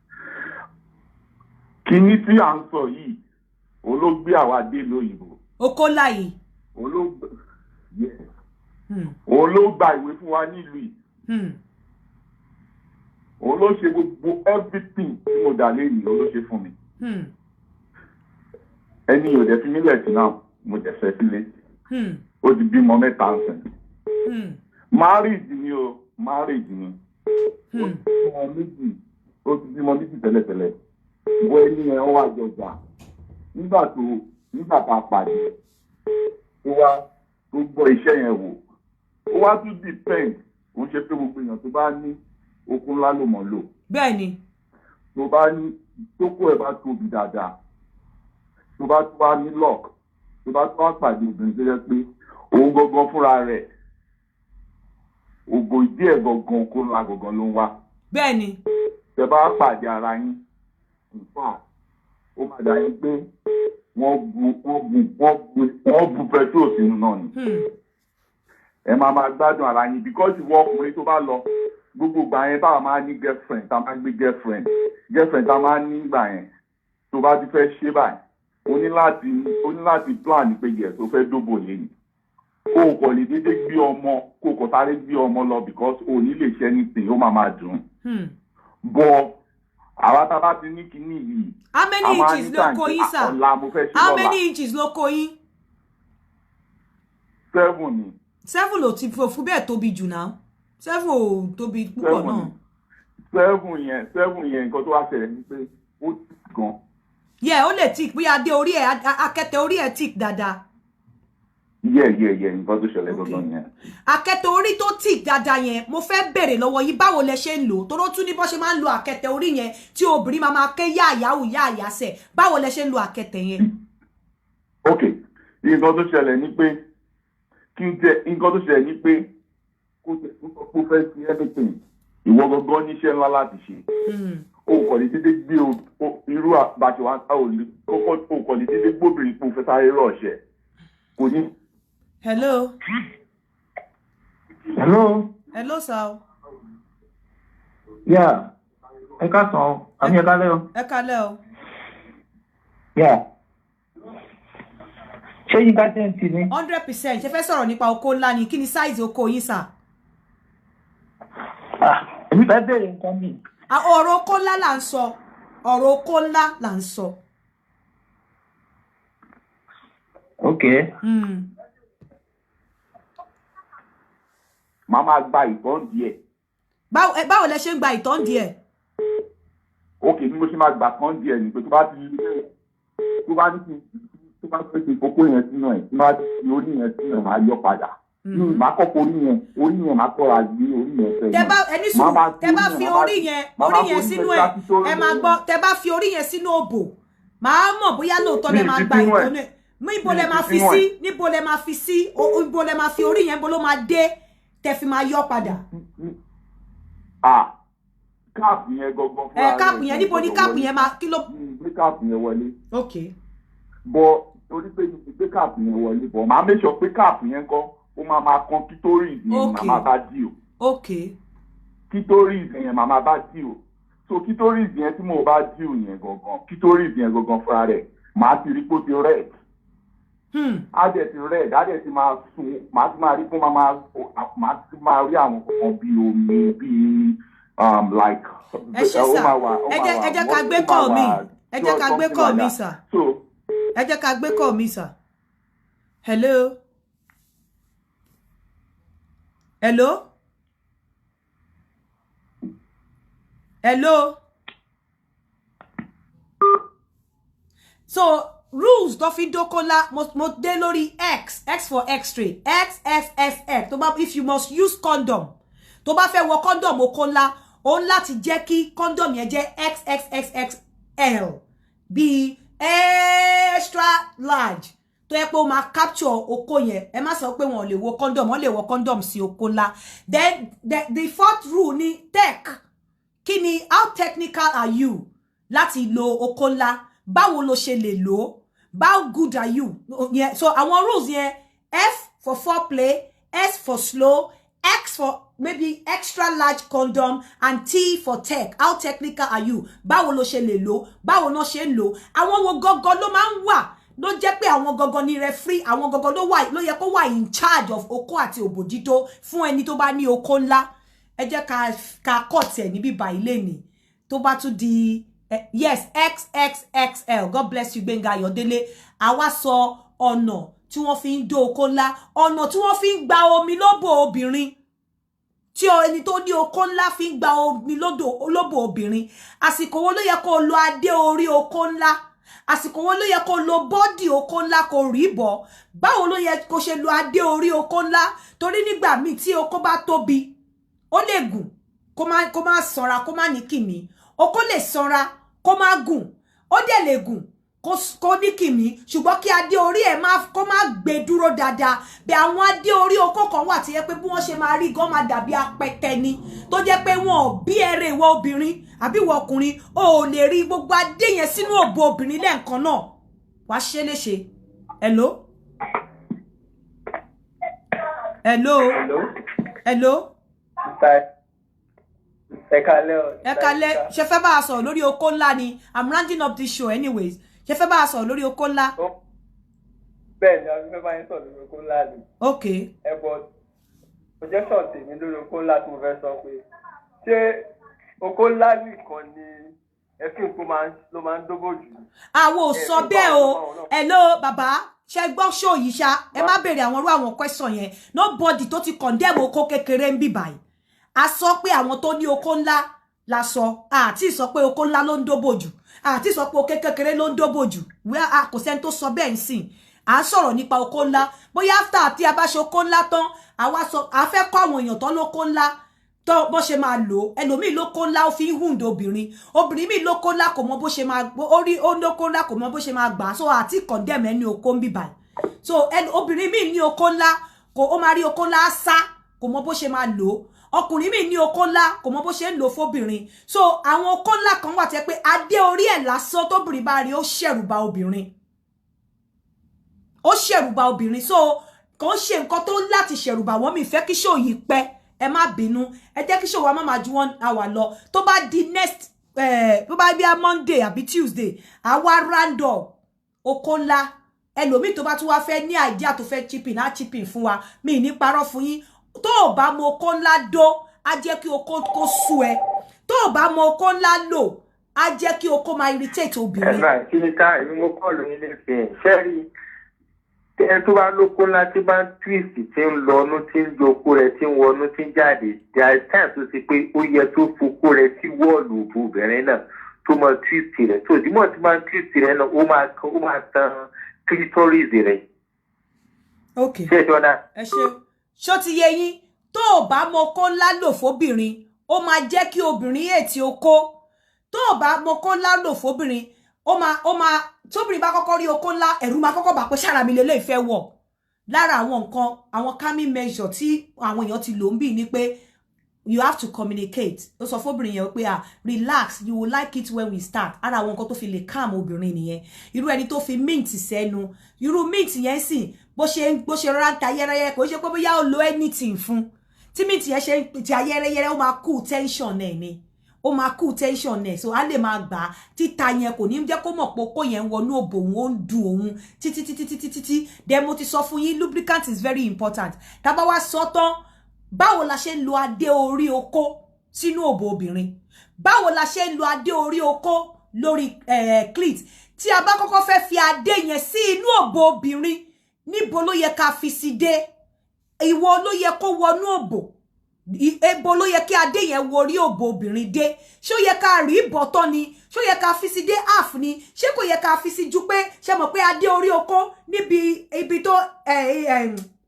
kíní tí à ń sọ yìí olóògbé àwa dé lóyìnbó. oko ńlá yìí. òun ló gba ìwé fún wa nílùú yìí. òun ló ṣe gbogbo everything tí mo dà lẹ́yìn òun ló ṣe fún mi. ẹni yóò dẹ̀ fi mí lẹ̀ sí náà mo dẹ̀ fẹ́ sílé. ó ti bímọ 3 ń sìn. marriage ni o marriage ni. ó ti bímọ méjì tẹ́lẹ̀tẹ́lẹ̀. bó ẹni yẹn wá jọjà nígbà tá a pàdé ó wá tó gbọ́ iṣẹ́ yẹn wò ó wá tún depend ó ń ṣe pé gbogbo èèyàn tó bá ní okun ńlá ló mọ̀ lò. bẹ́ẹ̀ ni. tó bá ní tókó ẹ̀ bá tóbi dáadáa tó bá tún wá ní lock tó bá tún wá pàdé obìnrin tó yẹ pé òun gangan fúnra rẹ̀ ògo ìdí ẹ̀ gangan okun ńlá gangan ló ń wá. bẹ́ẹ̀ ni. tẹ́ bá pàdé ara yín nǹkan ó máa dà yín pé wọ́n bu petrol sínú náà ni. ẹ máa gbádùn ara yín because ìwọ ọkùnrin tó bá lọ gbogbo gbà yẹn báwa máa ní girlfriend tá a máa gbé girlfriend tá a máa ní gbà yẹn tó bá ti fẹ́ ṣe báyìí o ní láti plan ní pé yẹ tó fẹ́ dóbò lẹ́yìn kó o kò lè dédé gbé ọmọ kó o kò sáré gbé ọmọ lọ because o ní lè ṣe anything ó máa dùn. bọ́ àwa tá a bá ti ní kinní yìí. how many inches ló kó yín sir? How many inches ló kó yín? 7 ni. 7 ló ti fún bẹ́ẹ̀ tóbi jù náà 7 ò tóbi púpọ̀ náà. 7 yẹn nǹkan tó wá ṣẹlẹ̀ ni pé ó tì gan. ó lè tick bí adé orí ẹ̀ akẹ́tẹ̀ orí ẹ̀ tick dáadáa. nǹkan tó ṣẹlẹ̀ gangan yẹn. Akẹ́tẹ̀ orí tó tick dáadáa yẹn mo fẹ́ bèrè lọ́wọ́ yín báwo lẹ ṣe ń lò tó tún ní bó ṣe máa ń lo akẹ́tẹ̀ orí yẹn tí obìnrin máa ké yáàyáwù sẹ̀ báwo lẹ ṣe ń lo akẹ́tẹ̀ yẹn. ok nǹkan tó ṣẹlẹ̀ ni pé kó fẹ́ sí anything ìwọ gangan níṣẹ́ ńlá láti ṣe. o kò lè dédé gbé irú àbáṣe wa o kò lè dédé gbóbìnrin pé o fẹ́ sáré rọ̀ṣẹ̀ kò ní. Hello, sir. Yeah. Ẹ káàsán. Àmì ẹ kálẹ́ o. Ẹ kálẹ́ o. Yeah. Ṣé yín ká tẹ́ǹtì ni? 100%. Ṣé fẹ́ sọ̀rọ̀ nípa oko ńlá ni? Kí ni size oko yín sà? Èmi fẹ́ bèèrè nǹkan mi. Ọ̀rọ̀ oko ńlá là ń sọ. Ọ̀rọ̀ oko ńlá là ń sọ. Okay. Màá máa gba ìtọ́n díẹ̀. Báwo lẹ ṣe ń gba ìtọ́n díẹ̀? Ok, bí mo ṣe máa gbà tán díẹ̀ ni pé tó bá fẹ́ ṣe kókó yẹn sínú ẹ̀ tí máa ti orí yẹn sínú ẹ̀ máa yọ padà. Màá kọ́kọ́ orí yẹn máa kọ́ra gbé orí yẹn fẹ́. Tẹ bá fi orí yẹn sínú ẹ̀ ẹ máa gbọ́ tẹ bá fi orí yẹn sínú òbò màá mọ̀ bóyá lóòótọ́ lẹ máa gba ìtọ́n ẹ̀. Níbo lẹ máa fi sí? Níbo lẹ máa fi sí? Níbo lẹ máa fi orí yẹn bó ló máa dé tẹ fi máa yọ padà? Káàpù yẹn gangan fúnra rẹ̀. Káàpù yẹn níbo ni káàpù yẹn máa kí ló. Gbé káàpù yẹn wọlé. Ok. Bọ̀ torí pé gbé káàpù yẹn wọlé bọ̀ máa make sure pé káàpù yẹn kọ́ ó máa kan kítóríì yẹn màmá bá dì o. Ok. Kítóríì yẹn màmá bá dì o. So kítóríì yẹn tí mo bá dì o yẹn gangan kítóríì yẹn gangan fúnra rẹ̀ màá ti rí pé ó ti red. Adẹ̀ ti red adẹ̀ ti máa sun màá ti máa rí pé màá ti máa rí àwọn kankan bíi omi bíi like. Ẹ ṣe sà ẹ jẹ́ ká gbé kọ́ mi ẹ jẹ́ ká gbé kọ́ mi sà ẹ jẹ́ ká gbé kọ́ mi sà. Hello. So rules tó fi dókòlá mo dé lórí X for X-ray XXXX tó bá if you must use condom tó bá fẹ́ wọ condom okòlá ó ń láti jẹ́ kí condom yẹn jẹ́ XXXXL bí extra large tó yẹ pé ó máa capture oko yẹn ẹ má sọ pé wọn lè wọ condom wọn lè wọ condom sí oko ńlá. Then the fourth rule ni tech. Kí ni how technical are you láti lo oko ńlá? Báwo lo ṣe lè lò? How good are you? Yeah, so àwọn rules yẹn F for foreplay, S for slow, X for maybe extra large condom, and T for tech. How technical are you? Báwo lo ṣe lè lò? Báwo no ṣe ń lò? Àwọn wo gogo ló máa ń wà. Ló jẹ́ pé àwọn gogo ni referee, àwọn gogo ló yẹ kó wà in charge of oko àti òbòdító fún ẹni tó bá ní oko ńlá. Ẹ jẹ́ ká cut ẹ níbí bá ilé ni. Tó bá tún di yes, XXXL. God bless you, Gbenga Ayọ̀délé. Àwa sọ ọ̀nà tí wọ́n fi ń dó oko ńlá, ọ̀nà tí wọ́n fi ń gba omi lóbò obìnrin. Tí ẹni tó ní oko ńlá fi ń gba omi lóbò obìnrin. Àsìkò wo ló yẹ kó lo adé orí oko ńlá? Àsìkò wo ló yẹ kó lo body oko ńlá kó rí bọ̀? Báwo ló yẹ kó ṣe lo adé orí oko ńlá? Torí nígbà míì tí oko bá tóbi, ó lè gùn, kó má sanra, kó má ní kìmí. Oko lè sanra, kó má gùn, ó dẹ̀ lè gùn, kó ní kìmí, ṣùgbọ́n kí adé orí ẹ̀ kó má gbé dúró dáadáa. Bí àwọn adé orí oko kan wà tí yẹ pé bí wọ́n ṣe máa rí gan máa dàbí apẹtẹ ni, tó jẹ́ pé wọn ò bí ẹrẹ̀ ìwọ obìnrin àbí ìwọ ọkùnrin ò lè rí gbogbo adé yẹn sínú òbò obìnrin lẹ́ẹ̀kan náà. Wá ṣe léṣe. Hello? Hello? Hello? Ẹ kálẹ́, ṣé fẹ́ bá a sọ̀rọ̀ lórí oko ńlá ni? I'm rounding up this show anyways. Ṣé fẹ́ bá a sọ̀rọ̀ lórí oko ńlá? Bẹ́ẹ̀ ni, a fẹ́ bá yín sọ̀rọ̀ lórí oko ńlá ni. Okay. But projection tèmi lórí oko ńlá tí mo fẹ́ sọ pé ṣé oko ńlá nìkan ni ẹ̀fín ló máa ń dógò jù? Àwọn ò sọ bẹ́ẹ̀ o. Hello bàbá, ṣé gbọ́ show yìí ṣá? Ẹ má béèrè àwọn question yẹn. Nobody tó ti condemn oko kékeré ń bí báyìí. A sọ pé àwọn tó ní oko ńlá la sọ, àti sọ pé oko ńlá ló ń dóbò jù, àti sọ pé oko kékeré ló ń dóbò jù. Kò sẹ́ni tó sọ bẹ́ẹ̀ nsìn. À ń sọ̀rọ̀ nípa oko ńlá. Bóyá after àti a bá ṣe oko ńlá tán, àwa sọ a fẹ́ kọ́ àwọn èèyàn tán lóko ńlá tó bó ṣe máa lò. Ẹlòmíì lóko ńlá ó fi ń hùndé obìnrin. Obìnrin mi lóko ńlá kò mọ bó ṣe máa ó lóko ńlá kò mọ bó ṣe máa gbà. So àti condemn ẹni oko ń bí báyìí. So obìnrin mi ní oko ńlá ó máa rí oko ńlá sá kò mọ bó ṣe máa lò. Ọkùnrin mi ní oko ńlá kò mọ bó ṣe ń lò fóbìnrin. So àwọn oko ńlá kan wà tẹ́ pé adé orí ẹ̀ lásán tóbìnrin bá rí ó ṣẹ̀rù bà obìnrin. Ó ṣẹ̀rù bà obìnrin. So kàn ṣe nǹkan tó láti ṣẹ̀rù bà wọ́n. Mi fẹ́ kí show yìí pẹ́. Ẹ má bínú. Ẹ jẹ́ kí show wa má máa ju 1 hour lọ. Tó bá di next tó bá bí Monday àbí Tuesday, àwa round up oko ńlá. Ẹlòmíì tó bá tún wá fẹ́ ní idea tó fẹ́ chip in fún wa. Mi ní parọ́ fún yín. Tó bá mọ oko ńlá dó, á jẹ́ kí oko kó sú ẹ. Tó bá mọ oko ńlá lò, á jẹ́ kí oko máa irritate obìnrin. Ẹ̀rọ kíníkà èmi mo kọ́ lóyún lẹ́fẹ̀ẹ́ ṣẹ́rí ẹni tó bá lóko ńlá tí bá ń twist tí ń lọnú tí ń yọ oko rẹ̀ tí ń wọnú tí ń jáde there is time tó ṣe pé ó yẹ tó fokó rẹ̀ sí wọ́ọ̀lù obìnrin náà tó máa twist rẹ̀ tó ìdímọ̀ tí máa ń twist rẹ̀ náà ó máa tan clitoris rẹ̀. Okay. Ṣé ìjọba? Ẹ ṣe ṣó ti yé yín tó bá mọ oko ńlá lò fóbìnrin ó máa jẹ́ kí obìnrin ètí oko. Tó bá mọ oko ńlá lò fóbìnrin ó máa tóbìnrin bá kọ́kọ́ rí oko ńlá ẹ̀rù máa kọ́kọ́ bà pé sára mi lélẹ̀ ìfẹ́ wọ̀. Lára àwọn nǹkan àwọn calming measure tí àwọn èèyàn ti lò ń bì ní pé you have to communicate. Ó sọ fóbìnrin yẹn pé relax, you will like it when we start. Ara àwọn nǹkan tó fi lè calm obìnrin nìyẹn. Irú ẹni tó fi mint sẹ́nu, irú mint yẹn sì bó ṣe rọra ń ta yẹ́rẹ́yẹ́ kò ṣe pé bóyá ó lo anything fún. Tí mint yẹn ṣe ti ayẹ́rẹ́yẹ́rẹ́ ó máa cool tension ẹ̀ ni. Ó máa cool tension ẹ̀ so á lè máa gbà títa yẹn kò ní jẹ́ kó mọ̀ pé okó yẹn wọnú òbò òun ó ń dùn òun títí. Then mo ti sọ fún yín lubricant is very important. Tá bá wá sọ tán báwo la ṣe ń lo adé orí oko sínú òbò obìnrin? Báwo la ṣe ń lo adé orí oko lórí clit? Tí a bá kọ́kọ́ fẹ́ fi adé yẹn sí inú òbò obìnrin, níbo ló yẹ ká fi sí dé? Ìwọ ló yẹ kó wọnú òbò. Ebo ló yẹ kí adé yẹn worí òbò obìnrin dé? Ṣó yẹ ká rí bọ́tọ́ ni? Ṣó yẹ ká fi sí dé half ni? Ṣé kò yẹ ká fi sí ju pé ṣé mọ̀ pé adé orí oko níbi ibi tó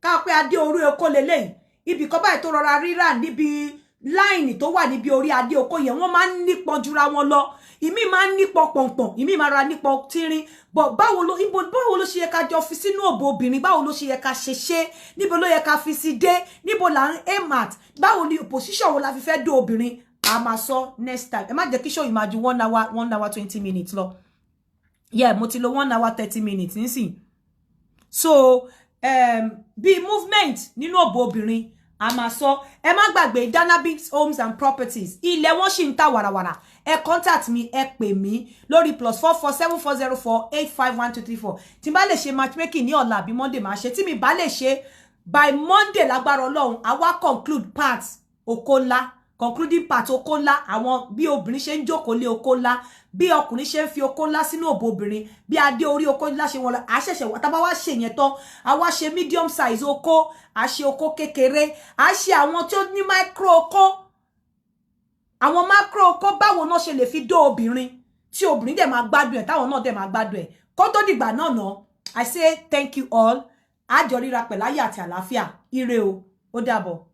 ká pé adé orí oko lélẹ́yìn. Ibi kan báyìí tó rọra ríra níbi láìnì tó wà níbi orí adé oko yẹn wọ́n máa ń nípọn jura wọn lọ ìmí máa ń nípọn pọ̀npọ̀n ìmí máa ra nípọn tírín but báwo ló ṣe yẹ ká jọ fi sínú òbò obìnrin báwo ló ṣe yẹ ká ṣe níbo ló yẹ ká fi sí dé níbo là ń aim at báwo ni position wo la fi fẹ́ dó obìnrin a máa sọ next time ẹ má jẹ́ kí show yìí máa ju 1 hour 20 minutes lọ yeah mo ti lo 1 hour 30 minutes nísìn so bí movement nínú òbò obìnrin a máa sọ ẹ má gbàgbé Danabix Homes and Properties ilẹ̀ wọn ṣì ń ta wàràwàrà ẹ contact mi ẹ pè mí lórí +447404851234 tí n bá lè ṣe matchmaking ní ọ̀la àbí Monday máa ṣe tí mi bá lè ṣe by Monday lágbára Ọlọ́run àwa conclude part oko ńlá concluding part oko ńlá àwọn bí obìnrin ṣe ń jókòó lé oko ńlá bí ọkùnrin ṣe ń fi oko ńlá sínú òbò obìnrin bí adé orí oko ńlá ṣe wọn lọ a ṣẹ̀ṣẹ̀ wá tá bá wá ṣe yẹn tán a wá ṣe medium size oko a ṣe oko kékeré a ṣe àwọn tí ó ní micro oko àwọn macro oko báwo náà ṣe lè fi dó obìnrin tí obìnrin dẹ̀ máa gbádùn ẹ̀ táwọn náà dẹ̀ máa gbádùn ẹ̀ kó tó dìgbà náà I say thank you all àjọ ríra pẹ̀láyé àti àlàáfíà ire o ó dàbọ̀.